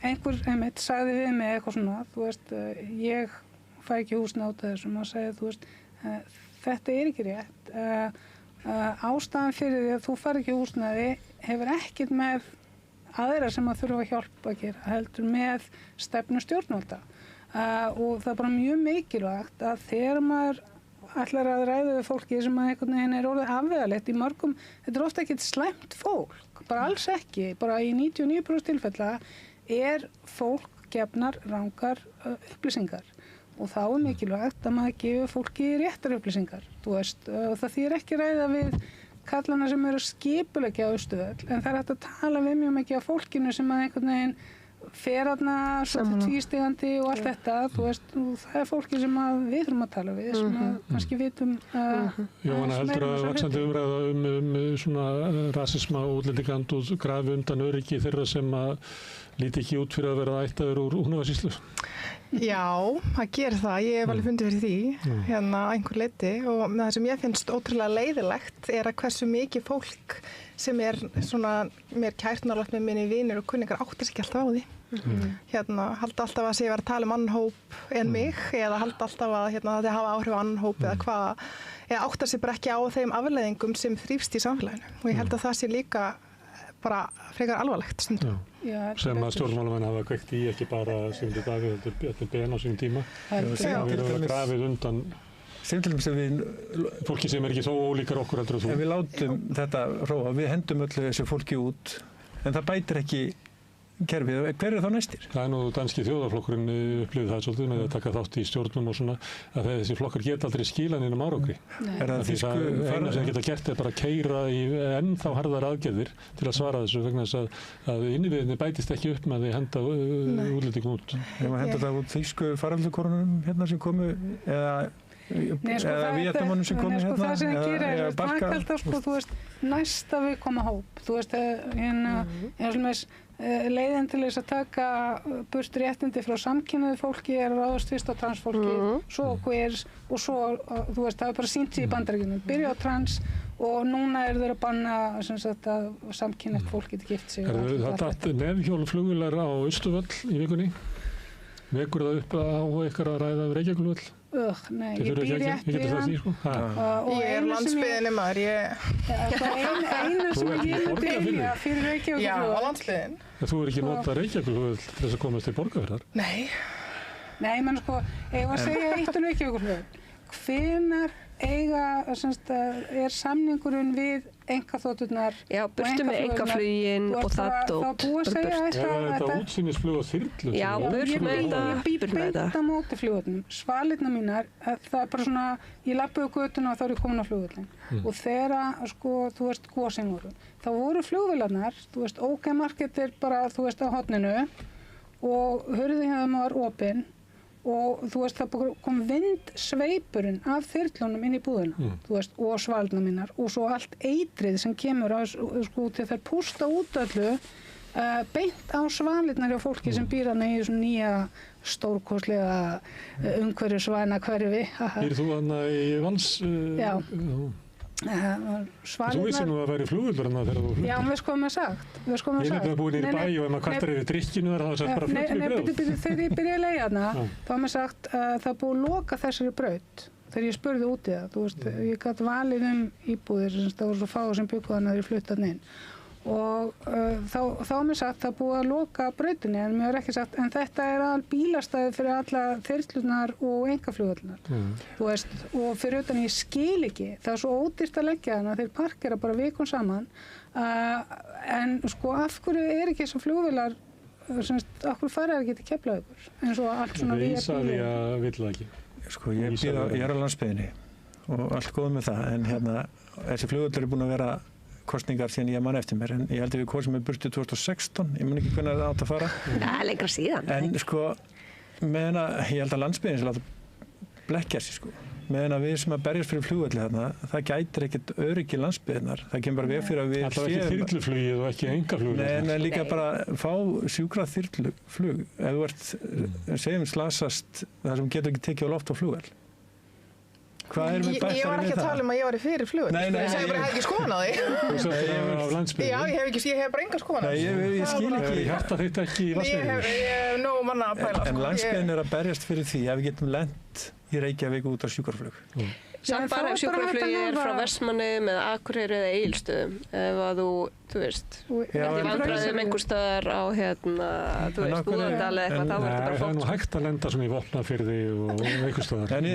Speaker 4: einhver einmitt sagði við mig eitthvað svona, þú veist, ég fæ ekki húsnæði út af þessum og sagði, þú veist, þetta er ekki rétt. Ástæðan fyrir því að þú fær ekki húsnæði hefur ekkert með aðra sem að þurfa hjálp að gera, heldur með stefnu stjórnvalda. Og það er bara mjög mikilvægt að þegar maður ætlar að ræða við fólki sem að einhvern veginn er orðið afvegalegt í mörgum, þetta er ofta ekkert slæmt fólk, bara alls ekki, bara í 99% tilfella er fólk gefnar rangar upplýsingar og þá er mikilvægt að maður gefur fólki réttar upplýsingar, þú veist, og það þýðir ekki ræða við kallana sem eru skipuleggja á Austurvöll, en það er hægt að tala við mjög mikið af fólkinu sem að einhvern veginn fer þarna svolítið tvístigandi og allt þetta, þú veist, og það er fólki sem að við þurfum að tala við, sem að kannski vitum
Speaker 1: Jóhanna, heldur að vaxandi umræða svona rasisma og útlendingand og grafi undan öryggi þeirra sem að líti ekki út fyrir að vera ættaður úr Húnavatnssýslu?
Speaker 3: Já, það gerir það. Ég hef alveg fundið fyrir því hérna á einhver leyti og það sem ég finnst ótrúlega leiðilegt er að hversu mikið fólk sem er svona mér kært nálægt með minni vinir og kunningar áttar sig ekki alltaf á því. Hérna, halda alltaf að sé að vera að tala um annan hóp en mig eða halda alltaf að þetta hafa áhrif á annan hóp eða hvað, eða áttar sig bara ekki á þeim afleiðingum sem þrífst í samfélaginu og ég held að það sé líka bara frekar alvarlegt stundum.
Speaker 1: Já, sem að stjórnmálamenn hafa kveikt í ekki bara Sigmundur Davíð, þetta er Ben á sínum tíma. Það er grafið undan fólki sem er ekki svo ólíkar okkur heldur en þú.
Speaker 5: En við látum þetta róa, við hendum öllu þessu fólki út, en það bætir ekki kerfið. Hver er þá næstir?
Speaker 1: Það er nú danski þjóðarflokkurinn upplifið það svolítið með að taka þátt í stjórnum og svona að þessi flokkar geta aldrei skilað neinum árangri. Eina sem geta gert er bara að keyra í ennþá harðar aðgerðir til að svara þessu vegna þess að innviðinni bætist ekki upp með því henda útlendingum út.
Speaker 5: Ef maður henda það út þýsku faraldukorunum hérna sem komu eða Víetnamönnum sem komu hérna
Speaker 4: það sem gerir það alltaf þú veist næsta við koma hóp þú veist leiðin til þess að taka burt réttindi frá samkynhneigðu fólki er að ráðast fyrst á transfólki, svo queers og svo, þú veist, það er bara sýnt sig í Bandaríkjunum, byrja á trans og núna þeir að banna sem sagt að samkynhneigt fólk geti gift sig.
Speaker 1: Það datt nefhjólflugvélar á Austurvöll í vikunni. Vekur það upp á ykkur að ræða Reykjavíkurvöll?
Speaker 4: Nei, ég býr rétt við hann.
Speaker 3: Ég er landsbyggðinni maður,
Speaker 4: eina sem ég myndi vilja fyrir Reykjavíkurvöll.
Speaker 3: Já, á landsbyggðin.
Speaker 1: Þú ekki notað Reykjavíkurvöll til þess að komast til Borgarfjarðar?
Speaker 4: Nei, menn sko, ég var að segja eitt Reykjavíkurvöll. Hvenær er samningurinn við einkaþoturnar?
Speaker 2: Já, burtu með einkaflugin og það og
Speaker 4: búið að segja
Speaker 1: þetta útsýnisflug og þyrlu.
Speaker 2: Já, burtu með þetta.
Speaker 4: Ég býr beint á móti flugvöllum. Svalirnar mínar, það er bara svona, ég labbaði á götuna og þá er ég komin á flugvöllin. Og þegar, sko, þú veist, gosin voru. Þá voru flugvélarnar, þú veist, OK Market er bara, þú veist, á horninu og hurðin hjá þeim var opin. Og þú veist, það kom vindsveipurinn af þyrlunum inn í búðina, þú veist, og svalirnar mínar og svo allt eitrið sem kemur á, sko, til þær pústa út öllu beint á svalirnar hjá fólki sem býr þarna í svona nýja stórkostlega umhverfisvæna hverfi.
Speaker 1: Býr þú þarna í Vals?
Speaker 4: Já.
Speaker 1: Þú vissi nú að það væri flugvöllur þarna þegar þú fluttir?
Speaker 4: Já, veist hvað maður sagt. Ég er
Speaker 1: nefnilega búin í bæ og ef maður kvartar yfir drykkinu þar þá er það bara fluttur í bröð.
Speaker 4: Þegar ég byrjaði að leigja þarna, þá var maður sagt að það búið að loka þessari braut. Þegar ég spurði út í það, þú veist, ég gat valið íbúðir, það voru svo fáir sem bjuggu þarna þegar ég flutti þarna inn. Og þá var mér sagt það búið að loka brautinni en mér var ekki sagt en þetta er all bílastæði fyrir alla þyrlunar og einkaflugvöllurnar þú veist og fyrir utan ég skil ekki það er svo ódýrt að leggja þarna þeir parkera bara vikun saman en sko af hverju er ekki þessar flugvélar af hverju fara ekki til Keflavíkur eins og allt svona við
Speaker 1: Ísafía vill það ekki
Speaker 5: sko ég er á landsbyggðinni og allt góð með það en hérna þessi flugvöllur er búin að vera kostningar síðan ég man eftir mér en ég held að við kosum með burtu 2016 ég man ekki hvernig það átt að fara
Speaker 2: lengra síðan
Speaker 5: en sko meðan að ég held að landsbyggðin sem láta blekkja sig sko meðan að við sem að berjast fyrir flugvelli þarna það gætir ekkert öryggi landsbyggðinar það kemur bara veg fyrir að við
Speaker 1: það er ekki þyrluflugið og ekki einkaflugið
Speaker 5: en líka bara fá sjúkrað þyrluflug ef þú ert segjum slasast þar sem getur ekki tekið á loft á flugvell Hvað er með bættari við það?
Speaker 3: Ég var ekki að tala um að ég var fyrir flugvöll. Ég segi bara ég hef ekki skoðan á því.
Speaker 1: Þú sagði það á landsbyggðinni?
Speaker 3: Já, ég hef bara enga skoðan á því.
Speaker 5: Ég skil ekki.
Speaker 1: Ég hjarta þitt ekki í Vatnsmýrinni.
Speaker 3: Ég hef nóg manna að pæla.
Speaker 5: En landsbyggðin er að berjast fyrir því að við getum lent í Reykjavík út á sjúkraflug.
Speaker 2: Samt bara ef sjúkraflugið er frá Vestmannaeyjum eða Akureyri eða Egilsstöðum ef að þú veist í vandræðum einhvers staðar á þú veist, Búðardal eða eitthvað þá er þetta bara
Speaker 1: flott. Það er nú hægt að lenda svona í Vopnafirði og einhvers staðar.
Speaker 5: En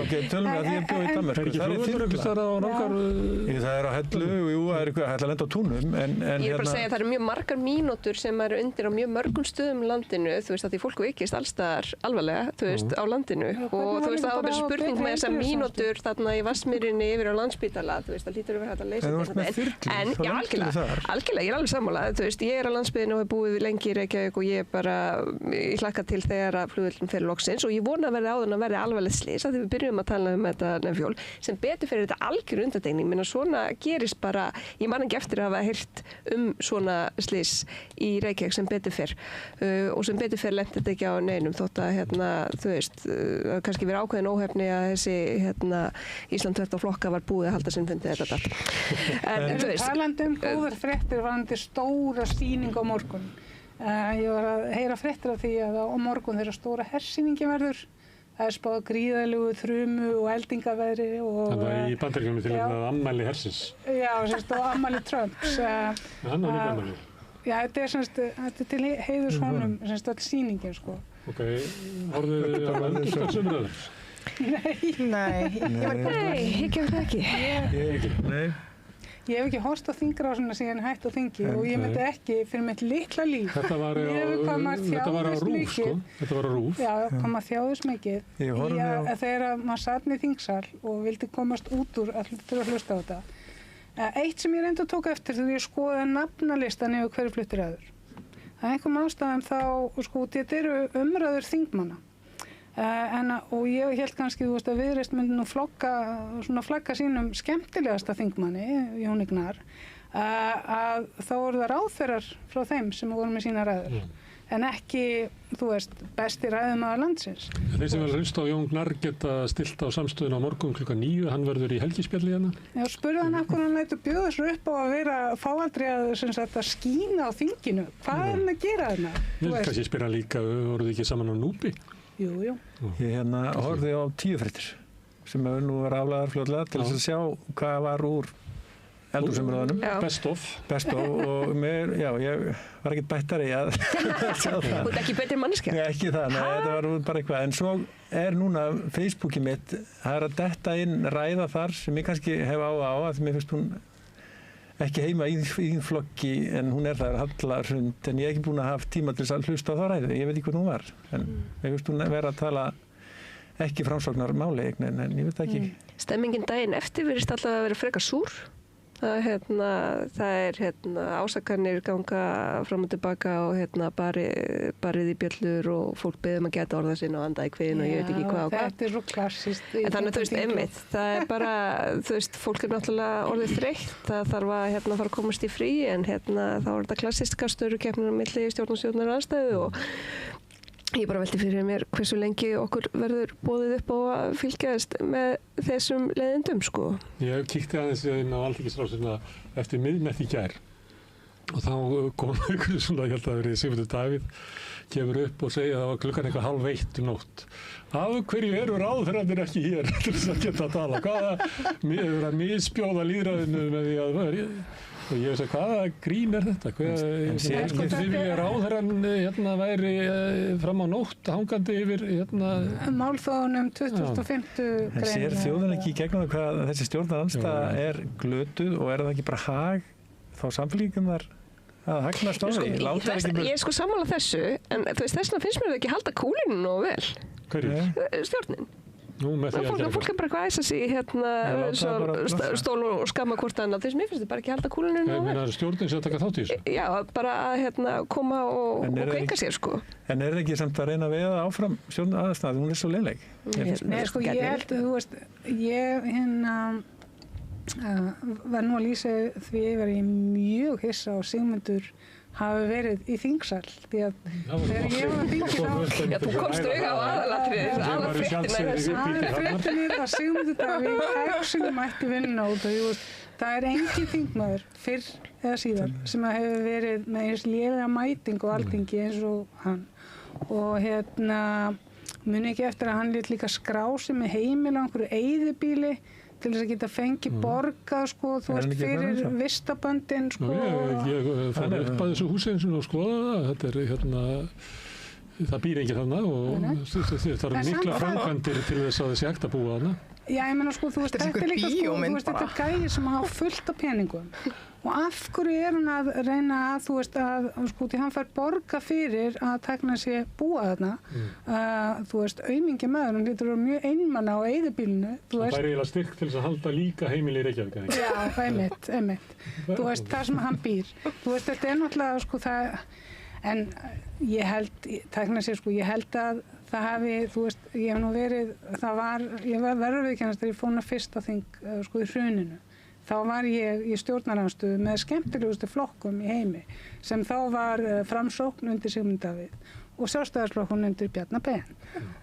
Speaker 5: ok, tölum við að ég bjó í Danmörku.
Speaker 1: Það er ekki flugvöllur einhvers staðar á Rangár?
Speaker 5: Það er á Hellu, jú, það er hægt að lenda á túnum.
Speaker 2: Ég er bara að segja að það eru mjög margar mínútur sem eru undir á mjög mörgum stöðum í landinu, þú veist, að því fólk veikist alls staðar alvarlega, þú veist, á landinu og þú veist, það var bara spurning með þessar mínútur þarna í Vatnsmýrinni yfir á Landspítala, þú veist, það hlýtur að vera hægt að leysa þetta. Algjörlega, ég er alveg sammála, þú veist, ég er á landsbyggðinni og hef búið lengi í Reykjavík og ég hlakka til þegar að flugvöllin fer loksins og ég vona að verði áður að verði alvarlegt slys að því við byrjum að tala um þetta nefnfjól sem betur fyrir þetta algjör undantekning, menn að svona gerist bara, ég man ekki eftir að hafa heyrt svona slys í Reykjavík sem betur fer og sem betur fer lenti þetta ekki á neinum þótt að þú veist, kannski verið ákveðin óhefni að þessi Ísland þvert á flokka var búið að halda sinn fundið þetta
Speaker 4: góðar fréttir varðandi stóra sýning á morgun. Ég var að heyra fréttir af því að á morgun þeirra stóra hersýningin verður. Það er spáð gríðarlegu þrumu og eldingaveðri og...
Speaker 1: Þannig að í Bandaríkjunum til að afmæli hersins.
Speaker 4: Já, og afmæli Trumps.
Speaker 1: Hann á líka afmæli.
Speaker 4: Já, þetta er til heiðurs honum, öll sýningin, sko.
Speaker 1: Ok, horfðu þið á útvarpsumræður?
Speaker 3: Nei,
Speaker 2: ég ger það ekki.
Speaker 5: Nei.
Speaker 4: Ég hef ekki horft á þingrásina síðan hætt á þingi og ég myndi ekki fyrir mitt litla líf.
Speaker 1: Þetta var á RÚV, sko. Þetta var á RÚV.
Speaker 4: Já, hvað maður þjáðist mikið. Þegar maður satt í þingsal og vildi komast út úr að hlusta á þetta. Eitt sem ég reyndi að tóka eftir þegar ég skoðaði nafnalistan yfir hverju fluttir aður. Það er einhverjum ástæðum þá, sko, þetta eru umræður þingmanna. Og ég held kannski, þú veist, að Viðreisn myndi nú flagga sínum skemmtilegasta þingmanni, Jóni Gnarr, að þá voru það ráðherrar frá þeim sem voru með sína ræður. En ekki, besti ræðumaður landsins.
Speaker 1: Þeir sem verður hlusta á Jón Gnarr geta stilt á samstöðuna á morgun klukkan 9, hann verður í helgispjalli hérna.
Speaker 4: Já, spurðu hann af hvernig hann lætur bjóða svo upp á að fá aldrei að skína á þinginu. Hvað er hann að gera þarna?
Speaker 1: Ég vil kannski spyrja líka, voruð þið ekki saman á Núpi?
Speaker 4: Jú.
Speaker 5: Ég horfði á 10 fréttir sem hefur nú verið aflagaðar fljótlega til þess að sjá hvað var úr eldhúsumræðunum.
Speaker 1: Best of
Speaker 5: og ég var ekkert bættari að sjá það.
Speaker 2: Þú ert ekki betri manneskja?
Speaker 5: Nei, ekki það, þetta var bara eitthvað. En svo núna Facebookið mitt, það að detta inn ræða þar sem ég kannski hef á að mér finnst hún ekki heima í þín flokki en hún þar Hallarhund, en ég ekki búin að hafa tíma til þess að hlusta á það ræði. Ég veit ekki hvað hún var, en mér finnst hún vera að tala ekki framsóknar máli, en ég veit ekki.
Speaker 2: Stemmingin daginn eftir virðist alltaf að vera frekar súr. Það ásakanir ganga fram og tilbaka og barið í bjöllur og fólk beðum að geta orða sinna og anda í kviðin og ég veit ekki hvað og hvað.
Speaker 4: Þetta svo klassist.
Speaker 2: En þannig einmitt, það bara, fólk náttúrulega orðið þreytt, það þarf að fara að komast í frí en þá þetta klassiska störukeppnir á milli stjórnar anstæðu og ég bara velti fyrir mér hversu lengi okkur verður boðið upp á að fylgjast með þessum leiðindum, sko.
Speaker 1: Ég kíkti aðeins inn á Alþingisrásina eftir miðnætti í gær og þá kom einhverju svona, ég held að verið Sigmundur Davíð, kemur upp og segja að það var klukkan eitthvað 1:30 nótt. Af hverju eru ráðherrarnir ekki hér til þess að geta að tala? Hvaða misbjóða lýðræðinu með því að og ég veist að hvaða grín þetta? Þið vilja ráðherrann væri fram á nótt hangandi yfir
Speaker 4: málþóðunum 25. grein.
Speaker 5: En sér þjóðin ekki í gegnum hvað þessi stjórnarandstaða glötuð og það ekki bara hag þá samfélkingar að hagnast á því?
Speaker 2: Ég er sammála þessu, en þessna finnst mér það ekki halda kúlinu nógu vel.
Speaker 1: Hverju?
Speaker 2: Stjórnin.
Speaker 1: Fólk
Speaker 2: bara hvað æsa sig stól og skamma hvort annað þess að mér finnst þið bara ekki halda kúlinu nógu vel.
Speaker 1: Stjórnin sem taka þátt í þessu?
Speaker 2: Já, bara að koma og kveika sér, sko.
Speaker 5: En það ekki samt að reyna að veiða áfram stjórnaraðstæðu, hún svo leiðinleg?
Speaker 4: Nei, ég held, ég var nú að lýsa því ég var mjög hissa og Sigmundur hafi verið í þingsal því að þegar ég var að þingi
Speaker 2: Já, þú komst auga á
Speaker 4: aðalfréttin að Sigmundur Davíð actually mætti vinna út og það engin þingmaður fyrr eða síðan sem hefur verið með eins lélega mæting og Alþingi eins og hann og muni ekki eftir að hann lét líka skrá sig með heimil á einhverju eyðibíli til þess að geta fengið borgað fyrir vistaböndin
Speaker 1: Ég fann upp að þessu húsi eins og skoða það það býr ekki þarna og það eru mikla framkvæmdir til þess að þessi hægt að búa þarna.
Speaker 4: Já, ég meina þetta er líka þetta er gæði sem hafa fullt af peningum og af hverju hann að reyna að því hann fær borga fyrir að tækna sér búa þarna aumingja maður, hann lítur mjög einmanna á eyðibílinu.
Speaker 1: Það er eiginlega styrk til þess að halda líka heimili í Reykjavík.
Speaker 4: Já, einmitt. Það sem hann býr. Þetta er náttúrulega það en ég held að það hafi, ég hef nú verið, ég verður viðurkennast þegar ég fór fyrst á þing í hruninu. Þá var ég í stjórnarandstöðu með skemmtilegustu flokkum í heimi sem þá var Framsókn undir Sigmund Davíð og Sjálfstæðisflokkun undir Bjarna Ben.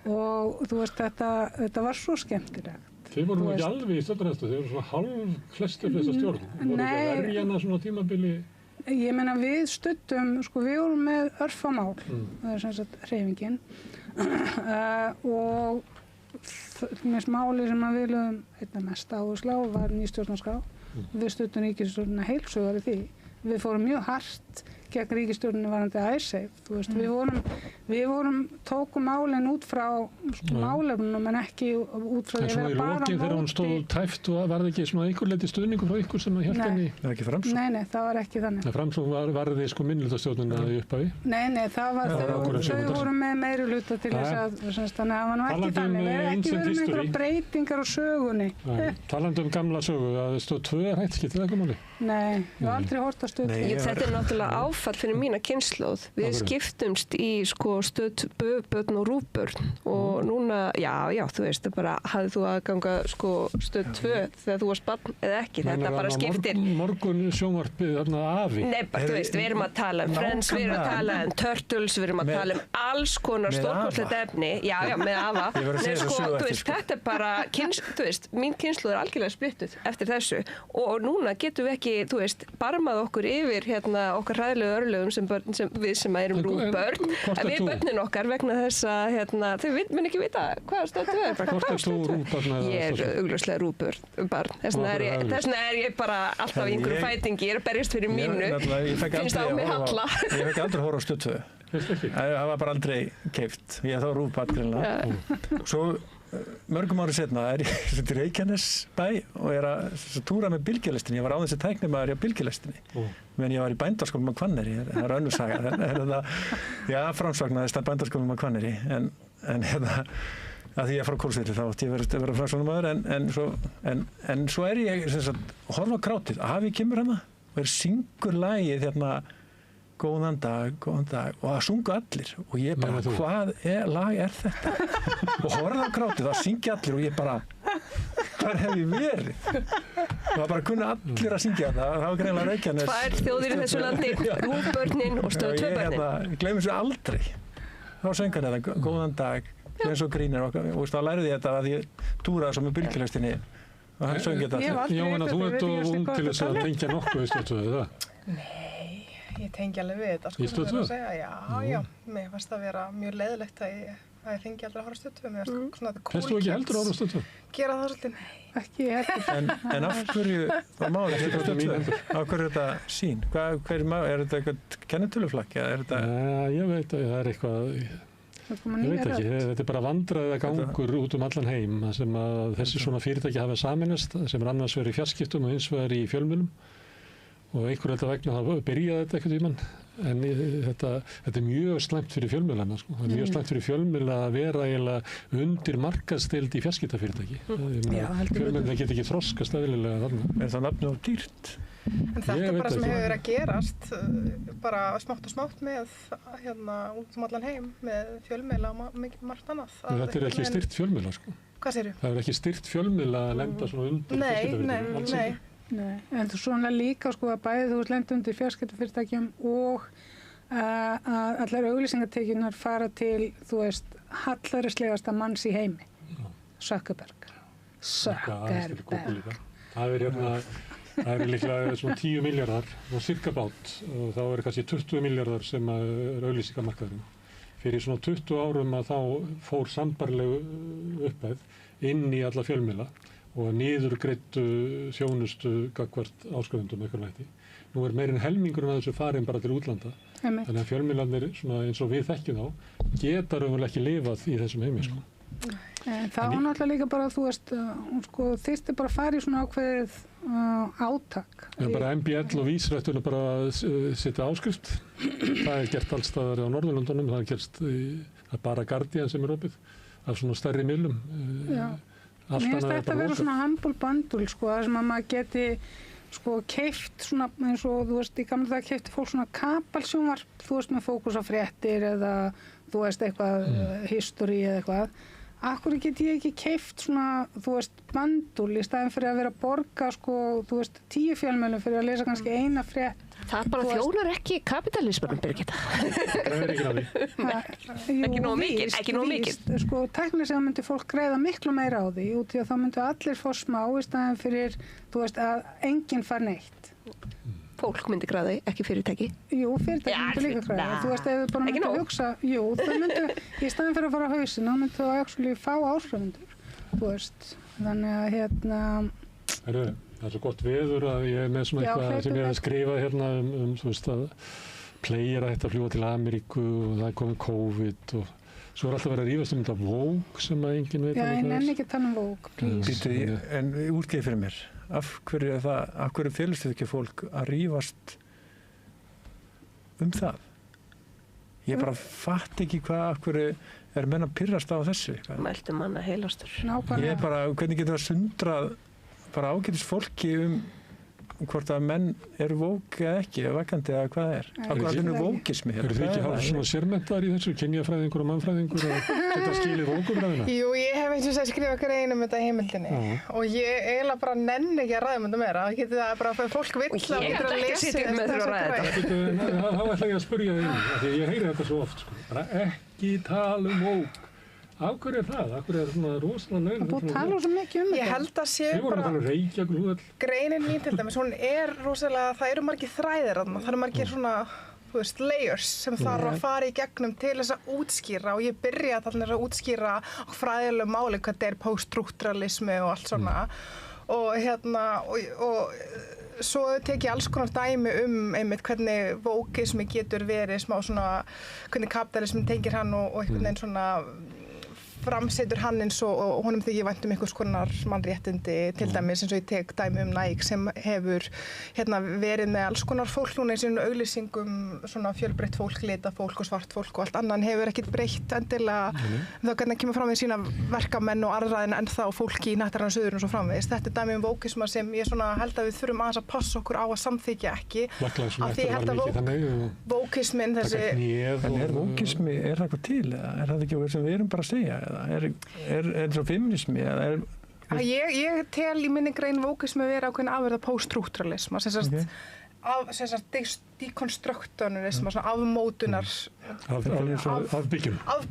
Speaker 4: Og þetta var svo skemmtilegt.
Speaker 1: Þið voru ekki alveg í stjórnarandstöðu, þið voru svona hálf klestur þessa stjórn. Voru ekki að verja hana svona tímabili?
Speaker 4: Ég meina við studdum, við vorum með örfamál, það er sem sagt hreyfingin og máli sem við lögum einna mest áherslu á var ný stjórnarskrá. Við studdum ríkisstjórnina heilshugar í því. Við fórum mjög hart gegn ríkisstjórninni varðandi Icesave. Við tókum málinn út frá málefnunum en ekki út frá því að vera bara á móti. En svona í lokin þegar hún stóð tæft
Speaker 1: var það ekki svona einhver leyti stuðningur frá ykkur sem hélt henni?
Speaker 5: Það var ekki Framsókn?
Speaker 4: Nei, það var ekki þannig.
Speaker 1: Framsókn varði minnihlutastjórnina í upphafi?
Speaker 4: Nei, þau voru með meirihluta til þess að þannig að það var nú ekki þannig. Það er ekki verið með einhverja breytingar á sögunni.
Speaker 1: Talandi gamla sögu, að stóð 2 hætt, skiptir það ekki máli?
Speaker 4: Nei, ég hef aldrei hort á Stöð 2.
Speaker 2: Þetta er náttúrulega áfall fyrir mína kynslóð. Við skiptumst í sko stöð börn og rúbörn og núna, já, þú veist, bara hafði þú aðganga sko stöð 2 þegar þú varst barn eða ekki, þetta bara skiptir.
Speaker 1: Morgun sjónvarpið, þarna afi.
Speaker 2: Nei, bara, þú veist, við erum að tala Friends, við erum að tala Turtles, við erum að tala alls konar stórkostlegt efni. Já, með afa. Nei, sko, þú veist, þetta bara, þú veist, mín kynslóð algjörlega splittuð eftir þessu og núna getum við ekki, þú veist, barmað okkur yfir okkar hræðilegu örlögum sem við sem erum rúbörn, að við börnin okkar vegna þess að þau mun ekki vita hvað stöðu er.
Speaker 1: Hvort er þú rúbörn?
Speaker 2: Ég er augljóslega rúbörn. Þess vegna er ég bara alltaf í einhverju fætingi, ég er að berjast fyrir mínu. Finnst á mig halla.
Speaker 5: Ég fekk aldrei horfa á Stöð 2. Það var bara aldrei keypt. Ég þá rúbörn greinlega. Svo mörgum ári setna er ég í Reykjanesbæ og er að túra með bylgjulestinni. Ég var á þessi tæknimaður á bylgjulestinni. Men ég var í bændaskólum á Hvanneyri, það er önnur saga. Já, framsvagnaðist að bændaskólum á Hvanneyri, en að því ég er frá Kórsvelli þá átti ég að vera framsvagnaður, en svo er ég horfa á krátið, afi kemur hérna og syngur lagið góðan dag, og það sungu allir og ég bara, hvað lag er þetta? Og horfði á krátið, það syngja allir og ég bara, hvar hef ég verið? Það var bara kunni allir að syngja það var greinlega Reykjanes.
Speaker 2: Tvær þjóðir í þessu landi, rúbörnin og Stöð 2 börnin.
Speaker 5: Ég gleymi þessu aldrei. Þá söng hann þetta, góðan dag, eins og grínir og þá lærði ég þetta að ég túraði svo með bylgjulestinni og hann söng þetta.
Speaker 1: Jóhanna, þú ert ung til þess að tengja nokkuð í Stöð 2, það?
Speaker 3: Ég tengi alveg við þetta,
Speaker 1: sko, sem þú að
Speaker 3: segja. Já, mér fannst það vera mjög leiðilegt að ég fengi aldrei að horfa Stöð 2. Mér fannst svona þetta cool.
Speaker 1: Fannst þú ekki heldur að horfa Stöð 2?
Speaker 3: Gera það svolítið, nei, ekki heldur.
Speaker 5: En af hverju var málið þetta Stöð 2? Af hverju er þetta sín? Er þetta eitthvað kennitöluflakk?
Speaker 1: Ég veit að það er eitthvað, ég veit ekki, þetta er bara vandræða gangur út allan heim, sem að þessi svona fyrirtæki hafa saminast, sem er annars verið í fjarskiptum og hins vegar í fjölmiðlum. Og einhverjum vegna það byrjaði þetta einhvern tímann, en þetta er mjög slæmt fyrir fjölmiðlana, sko. Það er mjög slæmt fyrir fjölmiðla að vera eiginlega undir markaðsdeild í fjarskiptafyrirtæki. Fjölmiðla geta ekki þroskast eðlilega þarna.
Speaker 5: Er það nafnið of dýrt?
Speaker 3: En þetta er bara sem hefur verið að gerast, bara smátt og smátt með út allan heim, með fjölmiðla og margt annað.
Speaker 1: Þetta er ekki styrt fjölmiðla, sko.
Speaker 3: Hvað segirðu?
Speaker 1: Það er ekki styrt fjölmiðla að lenda svona undir fjarskiptafyrirtæki.
Speaker 4: Nei, en svona líka sko að bæði þú lenda undir fjarskiptafyrirtækjum og að allar auglýsingatekjurnar fara til, þú veist, hallarislegasta manns í heimi. Zuckerberg.
Speaker 1: Það er líklega svona 10 milljarðar og cirka bát og þá er kannski 20 milljarðar sem er auglýsingamarkaðurinn. Fyrir svona 20 árum að þá fór sambarlegu upphæð inn í alla fjölmiðla og niðurgreiddu þjónustu gagnvart áskrifendum eitthvað nætti. Nú er meirinn helmingurinn að þessu farin bara til útlanda. Þannig að fjölmiðlarnir, svona eins og við þekkjum þá, geta raunverulega ekki lifað í þessum heimi, sko.
Speaker 4: Það var náttúrulega líka bara, þú veist, sko, þyrfti bara að fara í svona ákveðið átak.
Speaker 1: Bara MBL og Vísrættunum bara að setja áskrift. Það er gert allstaðar á Norðurlöndunum, það er gerst bara Guardian sem er opið af svona stærri miðlum.
Speaker 4: Mér finnst þetta að vera svona humble bundle, sko, þar sem að maður geti sko keypt svona, eins og þú veist, í gamla dag keypti fólk svona kapalsjónvarp, þú veist, með fókus á fréttir eða þú veist, eitthvað history eða eitthvað. Akkur get ég ekki keypt svona, þú veist, bundle í staðin fyrir að vera að borga, sko, þú veist, 10 fjölmiðlum fyrir að lesa kannski eina frétt.
Speaker 2: Það bara þjónar ekki kapitalismanum, Birgitta.
Speaker 1: Það er ekki náði.
Speaker 2: Ekki nóg mikið.
Speaker 4: Sko, tæknilega myndi fólk greiða miklu meira á því, út í að þá myndu allir fá smá í staðin fyrir, þú veist, að enginn far neitt.
Speaker 2: Fólk myndi græða, ekki fyrirtæki.
Speaker 4: Jú, fyrirtæki myndi líka græða. Þú veist, ef við bara myndum að hugsa, jú, þau myndu, í staðin fyrir að fara á hausinn, þá myndu að actually fá áhrifundur, þú veist. Þannig að
Speaker 1: það er svo gott veður að ég er með svona eitthvað sem ég hef skrifað hérna þú veist að Play er hægt að fljúga til Ameríku og það er komið COVID og svo er alltaf verið að rífast þetta Vogue sem að enginn veit
Speaker 4: Já, ég nenni ekki að tala Vogue, please.
Speaker 5: En útgeið fyrir mér, af hverju félust þið ekki fólk að rífast það? Ég bara fatt ekki af hverju er menn að pirrast á þessu.
Speaker 2: Mæltu manna heilastur.
Speaker 5: Ég bara, hvernig getur það sundrað bara ágætis fólki hvort að menn eru vók eða ekki, vakandi eða hvað er. Hvað er vókismi?
Speaker 1: Eru þið ekki hálf svona sérmenntar í þessu, kynjafræðingur og mannfræðingur að geta skilið vókumræðina?
Speaker 3: Jú, ég hef eins og segið skrifað grein þetta í heimildinni og ég eiginlega bara nenni ekki að ræða þetta meira. Það getur það bara að fólk vill að getur að lesa þessa grein.
Speaker 1: Þá ætla ég að spyrja þig því að ég heyri þetta svo oft, sko. Bara ekki tala vók. Af hverju það? Af hverju svona rosalega lögn?
Speaker 4: Það búið að tala svo mikið
Speaker 3: Ég held að sé
Speaker 1: bara... Við vorum að tala Reykjavík.
Speaker 3: Greinin mín til dæmis, hún rosalega, það eru margir þræðir þarna, það eru margir svona, þú veist, layers sem þarf að fara í gegnum til þess að útskýra og ég byrja þarna að útskýra á fræðilegu máli hvað þetta poststrukturalismi og allt svona og svo tek ég alls konar dæmi einmitt hvernig vókismi getur verið smá svona, hvernig kapitalismi tengir hann og einhvern veginn svona framsetur hann eins og honum þykir vænt einhvers konar mannréttindi til dæmis eins og ég tek dæmi Nike sem hefur verið með alls konar fólk núna í sínum auglýsingum svona fjölbreytt fólk, lita fólk og svart fólk og allt annan hefur ekkert breytt endilega þá hvernig kemur fram við sína verkamenn og aðraðin en þá fólki í nættarana söður og svo framvegis. Þetta er dæmi vókisma sem ég svona held að við þurfum aðeins að passa okkur á að samþykja ekki af því ég held að vókismin þessi...
Speaker 5: En vókismi, það eitthvað til? Er það ekki sem við erum bara að segja? Er það feminismi?
Speaker 3: Ég tel í minni grein vókismi vera ákveðin afurða poststrukturalisma, dekonstruktionisma, svona afmótunar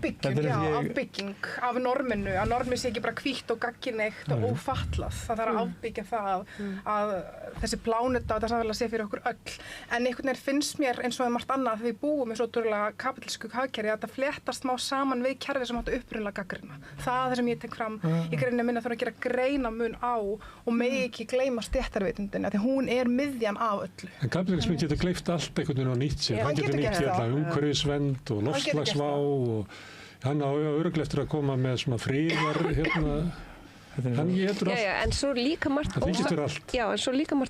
Speaker 1: afbygging
Speaker 3: af norminu, að normið sé ekki bara hvítt og gaggineitt og ófallað. Það þarf að afbyggja það að þessi pláneta og þetta samfélag sé fyrir okkur öll. En einhvern veginn finnst mér eins og margt annað þegar við búum í svo trúlega kapítalísku hagkerfi að þetta fléttast má saman við kerfi sem áttu upprunalega gagnrýna. Það er það sem ég tek fram í greinina minna þarf að gera greinamun á og megi ekki gleyma stéttarvitundinni því hún er miðjan af öllu.
Speaker 1: En kapítalismi getur gleypt allt einhvern veginn á nýtt sér. Hann getur nýtt umhverfisvernd og loftslagsvá og hann á örugglega eftir að koma með svona friðar
Speaker 2: en svo líka margt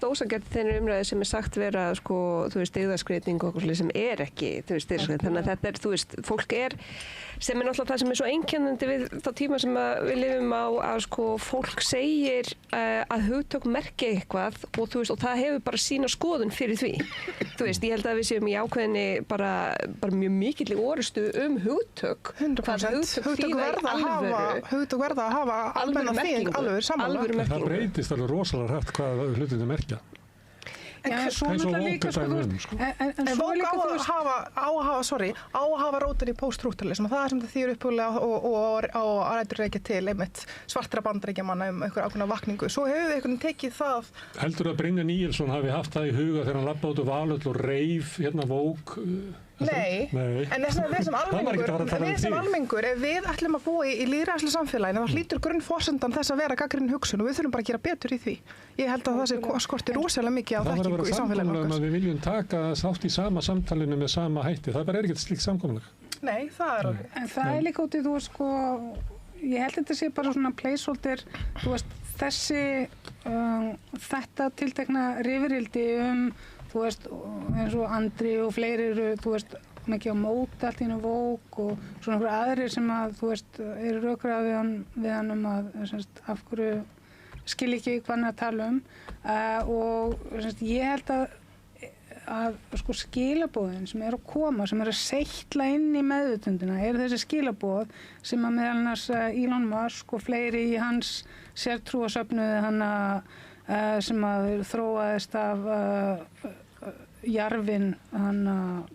Speaker 2: ósanngjarnt þeirri umræðu sem sagt vera sko, þú veist, dyggðaskreiting og okkur sem ekki, þú veist, þannig að þetta þú veist, fólk sem náttúrulega það sem svo einkennandi við þá tíma sem við lifum á að sko fólk segir að hugtök merki eitthvað og þú veist, og það hefur bara sína skoðun fyrir því. Þú veist, ég held að við séum í ákveðinni bara mjög mikilli orustu hugtök.
Speaker 3: 100%. Hugtök verða að hafa almenna alveg samanlega.
Speaker 1: Það breytist alveg rosalega hrætt hvað hlutinni merkja.
Speaker 4: En svo náttúrulega líka
Speaker 3: en vók á að hafa rótur í poststrukturalism og það sem það þýr upphugulega og að rætur ekki til einmitt svartra bandaríkjamanna einhver ákveðna vakningu. Svo hefur við einhvern tekið það.
Speaker 1: Heldur að Brynjar Níelsson hafi haft það í huga þegar hann labbaði út á Valhöll og reif vók?
Speaker 3: Nei, en við sem almenningur, ef við ætlum að búa í lýðræðislega samfélaginu, þá hlýtur grunnforsendan þess að vera gagnrýnin hugsun og við þurfum bara að gera betur í því. Ég held að það sé skortir rosalega mikið á þekkingu í samfélaginu okkar.
Speaker 1: Við viljum taka þátt í sama samtalinu með sama hætti. Það bara ekkert slíkt samkomulag.
Speaker 3: Nei, það alveg.
Speaker 4: En það líka út í, þú veist, sko, ég held þetta sé bara svona placeholder, þú veist, þetta tiltekna rifrildi þú veist, eins og Andri og fleiri eru, þú veist, mikið á móti allt í hennu vók og svona einhverju aðrir sem að, þú veist, eru rökraða við hann að, af hverju skil ekki hvað hann er að tala og ég held að sko skilabóðin sem eru að koma, sem eru að seytla inn í meðvitundina, eru þessi skilabóð sem að meðal annars Elon Musk og fleiri í hans sértrúarsöfnuði hann sem að þróaðist af Jarvin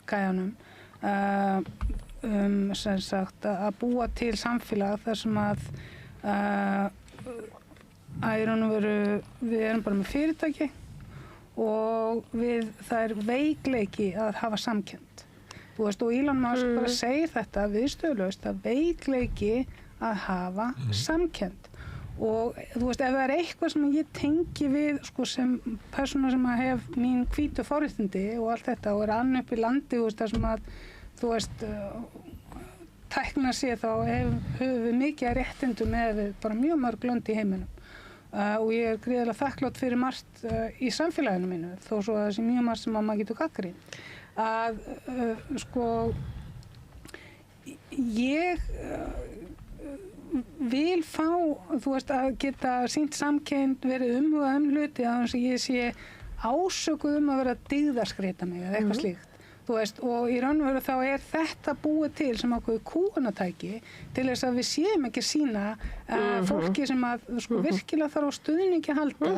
Speaker 4: gæjanum sem sagt að búa til samfélag þar sem að í raun og veru við erum bara með fyrirtæki og það er veikleiki að hafa samkennd. Þú veist, og Elon Musk bara segir þetta viðstöðulaust að veikleiki að hafa samkennd. Og þú veist, ef það er eitthvað sem ég tengi við sko, sem persóna sem að hef mín hvítu forréttindi og allt þetta og ann upp í landi, þú veist, þar sem að þú veist, tækna sér þá höfum við mikið að réttindum með bara mjög mörg lönd í heiminum og ég er gríðarlega þakklátt fyrir margt í samfélaginu mínu þó svo að það sé mjög margt sem að maður getur gagnrýnt. Sko, ég vil fá, þú veist, að geta sýnt samkennd, verið umhugað hluti að ég sé ásökuð að vera að dygðaskreita mig eða eitthvað slíkt. Þú veist, og í raun og veru þá þetta búið til sem ákveðu kúgunatæki til þess að við séum ekki sína fólki sem að sko, virkilega þarf á stuðningi að halda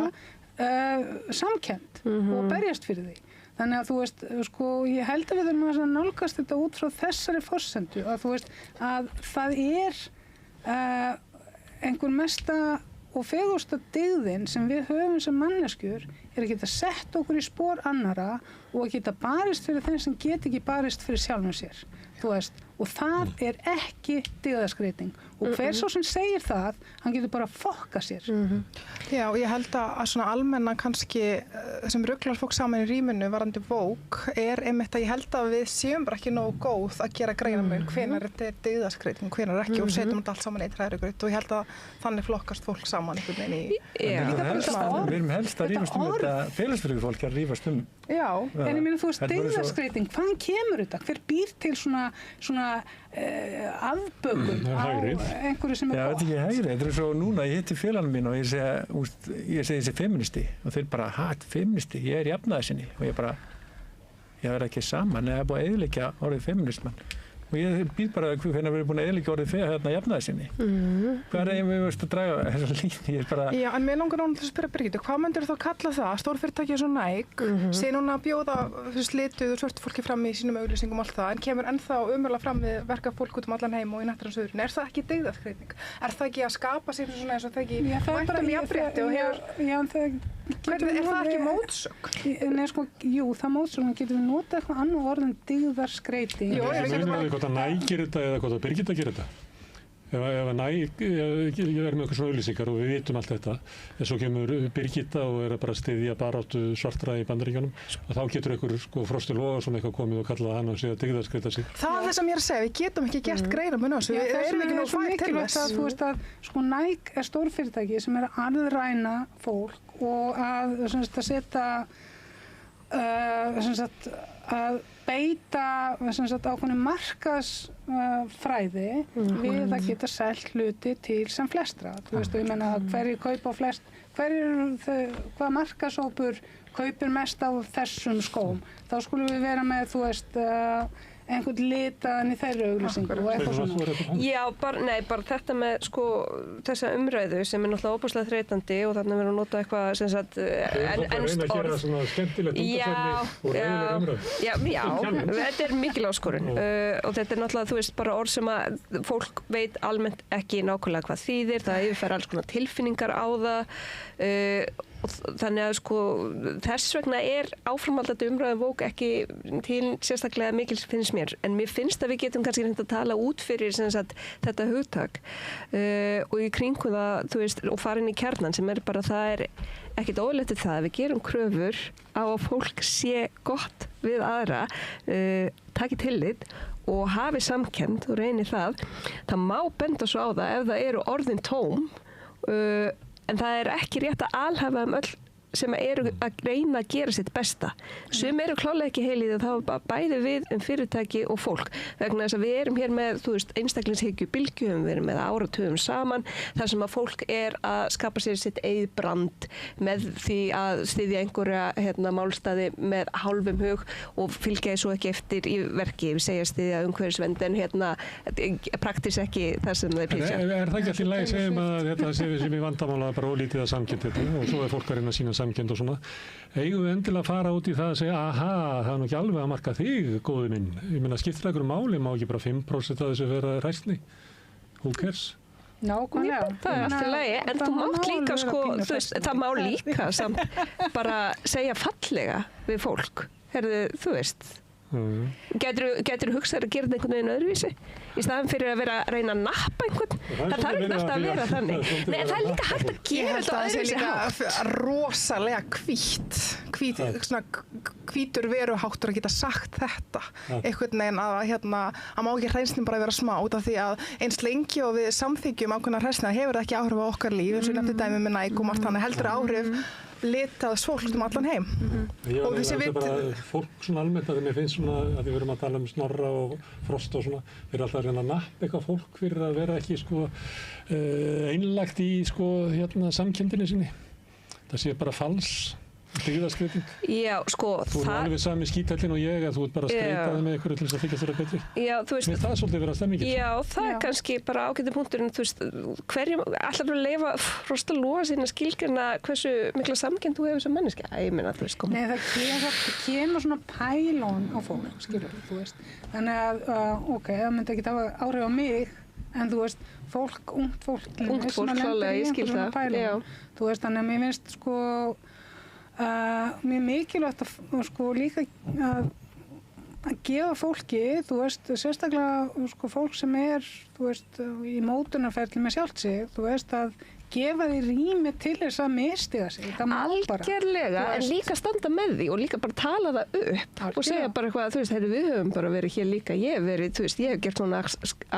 Speaker 4: samkennd og berjast fyrir því. Þannig að þú veist, sko, ég held að við þurfum að nálgast þetta út frá þessari forsendu að þú veist að það einhver mesta og fegursta dygðin sem við höfum sem manneskjur að geta sett okkur í spor annara og að geta barist fyrir þeim sem get ekki barist fyrir sjálfum sér, þú veist, og það ekki dygðaskreiting og hver svo sem segir það, hann getur bara að fokka sér.
Speaker 3: Já, ég held að svona almenna kannski sem ruglar fólk saman í rýminu varandi Vogue einmitt að ég held að við séum bara ekki nógu góð að gera greinarmun hvenær þetta dygðaskreiting, hvenær ekki og setjum þetta allt saman í trærugraut og ég held að þannig flokkast fólk saman einhvern veginn í...
Speaker 5: Við erum helst að rífast þetta félagsfélög fólk að rífast
Speaker 3: Já,
Speaker 4: en ég meina þú veist, dygðaskreiting, hvaðan kemur þetta? Hver býr til svona afbökun á einhverju sem
Speaker 5: Já, þetta ekki hægri, þetta svo núna, ég hitti félaganum mín og ég segi þessi feministi og þeir bara, feministi, ég jafnaðarsinni og ég bara, ég verð ekki saman eða búið að eyðileggja orðið feministmann og ég býð bara hvernig við erum búin að eyðileggja orðið jafnaðarsinni. Hvað ég með að draga þessa línu? Ég bara...
Speaker 3: Já, en mér langar náttúrulega að spyrja Birgittu, hvað myndir þú kalla það? Stórfyrirtæki svo Nike, sé núna að bjóða slituð og svörtu fólki fram í sínum auglýsingum og allt það, en kemur ennþá umverulega fram við verka fólk út allan heim og í Náttúrunsauðurinn. Er það ekki dygðaskreiting? Er það ekki að skapa sér svona eins og það ekki væntum jafnrétti og hefur... Hvernig er það ekki mótsögn?
Speaker 4: Nei, sko, jú, það mótsögn getur við notað eitthvað annað orð en dygðaskreiting.
Speaker 1: Hvort að Nike gerir þetta eða hvort að Birgitta gerir þetta. Ef Nike er með eitthvað svona auglýsingar og við vitum allt þetta, en svo kemur Birgitta og er að bara styðja baráttu svartra í Bandaríkjunum, og þá getur einhver sko Frosti Logason eitthvað komið og kallað hann og segja að dygðaskreita sig.
Speaker 3: Það er það sem ég er að segja, við getum ekki gert greinarmun á þessu, við erum ekki nóg fært til þess.
Speaker 4: Þú veist að sko Nike er stórfyrirtæki sem er að arðræna fólk og að setja að beita ákveðnu markaðsfræði við að geta selt hluti til sem flestra. Þú veist, ég menna að hverjir kaupa flest, hvað markaðshópur kaupir mest af þessum skóm. Þá skulum við vera með, þú veist, einhvern litaðan í þeirra auglýsingu og eitthvað svona.
Speaker 2: Já, bara þetta með sko þessa umræðu sem er náttúrulega óbúslega þreytandi og þarna verður að nota eitthvað sem sagt ennst orð.
Speaker 1: Það er að gera svona skemmtilegt umræðu og reynilega umræðu.
Speaker 2: Já, þetta er mikil áskorun og þetta er náttúrulega, þú veist, bara orð sem að fólk veit almennt ekki nákvæmlega hvað þýðir, það yfirfæra alls konar tilfinningar á það og þannig að sko þess vegna er áframhaldandi umræðan Vogue ekki til sérstaklega mikils finnst mér, en mér finnst að við getum kannski reynt að tala út fyrir sem sagt þetta hugtak og í kringu það, þú veist, og fara inn í kjarnan sem er bara, það er ekkert óleitt það að við gerum kröfur á að fólk sé gott við aðra, taki tillit og hafi samkennd og reyni það má benda svo á það ef það eru orðin tóm en það er ekki rétt að alhæfa öll sem eru að reyna að gera sitt besta. Sum eru klálega ekki heilíð og þá bæði við fyrirtæki og fólk. Vegna þess að við erum hér með, þú veist, einstaklingshyggju bylgjum, við erum með áratugum saman, þar sem að fólk er að skapa sér sitt eigið brand með því að styðja einhverja málstaði með hálfum hug og fylgja svo ekki eftir í verki. Við segja styðja umhverfisvernd en praktis ekki það sem þeir plýsja.
Speaker 1: Er það ekki alltaf í lagi segjum að þetta sé við sem í vandamála bara ólítið að samkennd þetta og svo er fólk að reyna að sína samkennd og svona. Eigum við endilega að fara út í það að segja það er nú ekki alveg að marka þig, góði minn. Ég meina, skiptir það einhverju máli, má ekki bara 5% af þessu vera hræsni? Who cares?
Speaker 4: Nákvæmlega.
Speaker 2: Það er allt í lagi, en þú mátt líka sko, þú veist, það má líka samt bara segja fallega við fólk. Herðu, þú veist, Gætirðu hugsað að gera þetta einhvern veginn öðruvísi í staðan fyrir að vera að reyna að nappa einhvern? Það þarf ekki alltaf að vera þannig. Nei, en það er líka hægt að gera þetta öðruvísi hátt.
Speaker 3: Ég held að það sé líka rosalega hvítur veruháttur að geta sagt þetta einhvern veginn að má ekki hræsnin bara vera smá út af því að eins lengi og við samþykjum ákveðna hræsna hefur það ekki áhrif á okkar líf eins og nefndi dæmi með Nike og margt þannig heldur áhrif litað svólk allan heim.
Speaker 1: Og þessi fólk svona almennt að mér finnst svona að við verum að tala Snorra og Frost og svona, þeir eru alltaf að reyna að nappa eitthvað fólk fyrir að vera ekki sko einlægt í sko samkenndinni sinni. Það sé bara Byggðaskreiting.
Speaker 2: Já, sko,
Speaker 1: Þú er alveg sami skítellin og ég að þú ert bara að skreita þig með ykkur til þess að þykjast þér að betri.
Speaker 2: Já, þú veist.
Speaker 1: Mér það svolítið vera stemmingin.
Speaker 2: Já, það er kannski bara ágæti punkturinn, þú veist, hverjum ætlar að leifa rosta lofa sína skilgrina hversu mikla samkennd þú hefur sem manneskja. Ég meina, þú veist, koma.
Speaker 4: Nei, það kemur svona pælón á fólk, skilur, þú veist. Þannig að, ok, það myndi ekki hafa áhrif á mig, en þú veist, ungt fólk
Speaker 2: klálega, ég skil það.
Speaker 4: Þú veist, þannig að mér finnst, sko, mér mikilvægt að sko líka að gefa fólki, þú veist, sérstaklega sko fólk sem þú veist, í mótunarferli með sjálft sig, þú veist, að gefa því rými til þess að mistiga sig.
Speaker 2: Algerlega, en líka standa með því og líka bara tala það upp og segja bara eitthvað, þú veist, við höfum bara verið hér líka, ég hef verið, þú veist, ég hef gert svona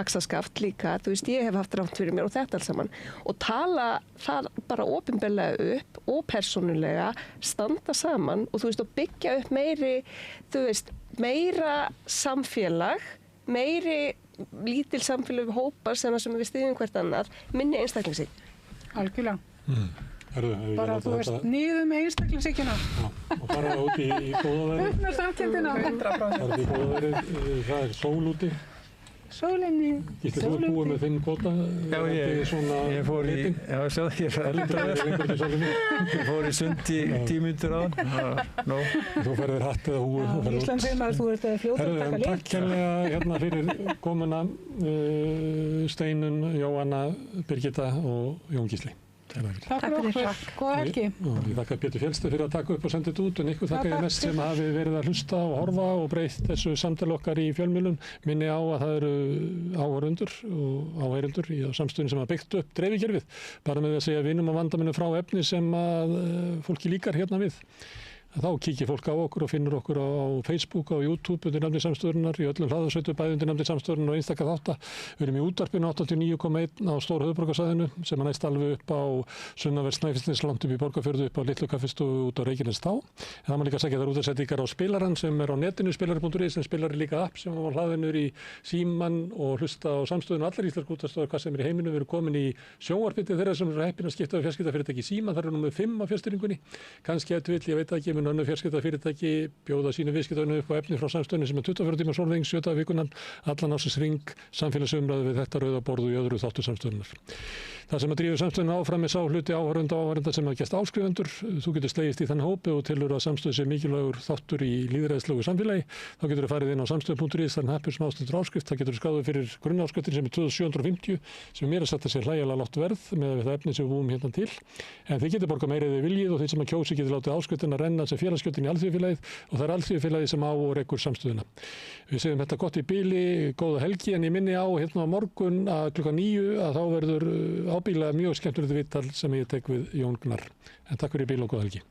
Speaker 2: axaskaft líka, þú veist, ég hef haft rátt fyrir mér og þetta alls saman og tala það bara opinberlega upp og persónulega standa saman og þú veist, og byggja upp meira samfélag, meiri lítil samfélag við hópar sem við styðjum hvert annað, minni einstaklingsík.
Speaker 4: Algjörlega.
Speaker 1: Bara,
Speaker 4: þú veist, niður með einstaklingsíkjuna.
Speaker 1: Og fara út í góða veðri.
Speaker 4: Upp með samkendina.
Speaker 1: Fara út í góða veðri, það er sól úti.
Speaker 4: Sólinni.
Speaker 1: Gísli, þú ert búið með þinn kvóta.
Speaker 5: Já, ég fór í, ég fór í sund í 10 mínútur á hann.
Speaker 1: Þú ferðir hatt eða húi.
Speaker 4: Ísland þeim að þú ert fljótur að taka lit.
Speaker 1: Takk kærlega hérna fyrir komuna Steinun, Jóhanna, Birgitta og Jón Gísli.
Speaker 4: Takk fyrir okkur, góða helgi.
Speaker 1: Ég þakka Pétur Fjellsteð fyrir að taka upp og senda þetta út en ykkur þakka ég mest sem hafi verið að hlusta og horfa og breytt þessu samtali okkar í fjölmiðlum. Minni á að það eru áhorfendur og áheyrendur í samstöðin sem hafa byggt upp dreifikerfið. Bara með að segja vinum og vandaminu frá efni sem að fólki líkar hérna við. Þá kíkir fólk á okkur og finnur okkur á Facebook og YouTube undir nafni samstöðurinnar, í öllum hlaðarsveitum bæði undir nafni samstöðurinnar og einstaka þátta. Við erum í útvarpinu 89,1 á Stóra höfuðborgarsvæðinu sem næst alveg upp á sunnanvert Snæfellsnes langt upp í Borgarfjörðu upp á Litlu kaffistofu út á Reykjanestá. Það má líka segja þar útvarpsendingar á spilarann sem á netinu, spilari.is, sem spilar líka app sem á hlaðinur í símann og hlusta á samstöðinu allar íslenskar útvarpsstöðvar hvað sem í heiminum. Við erum komin í sjónvarpið þeirra sem eru heppin að skipta við fjarskiptafyrirtæki Símann, þar eru númer 5 á fjarstýringunni. Kannski ef þú vill, ég veit ekki, mun önnur fjarskiptafyrirtæki bjóða sínu viðskiptavinum upp á efni frá samstöðinni sem 24 tíma sólhring, 7 daga vikunan, allan ársins hring, samfélagsumræðu við þetta rauða borð og í öðru þáttu samstöðinnar. Það sem að drífa samstöðina áfram sá hluti áhorfenda og áhorfenda sem að gesta áskrifendur. Þú getur slegist í þann hópi og tilur að samstöð sé mikilvægur þáttur í lýðræðislegu samfélagi. Þá getur þú farið inn á samstöð.is, þann heppur sem ástundur áskrift. Það getur þú skráðið fyrir grunnáskriftin sem 2750 sem mér að setja sér hlægilega lágt verð með það efni sem við búum hérna til. En þið getur borgað meira eða viljið og þeir sem að kjósi getur látið áskriftin að renna sem félagsgjöldin í alþjóðafélagið og það er alþjóðafélagið sem á og rekur samstöðina. Við segjum þetta gott í bili, góða helgi, en ég minni á hérna á morgun að klukkan 9 að þá verður ábyggilega mjög skemmtilegt viðtal sem ég tek við Jón Gnarr. En takk fyrir í bili og góða helgi.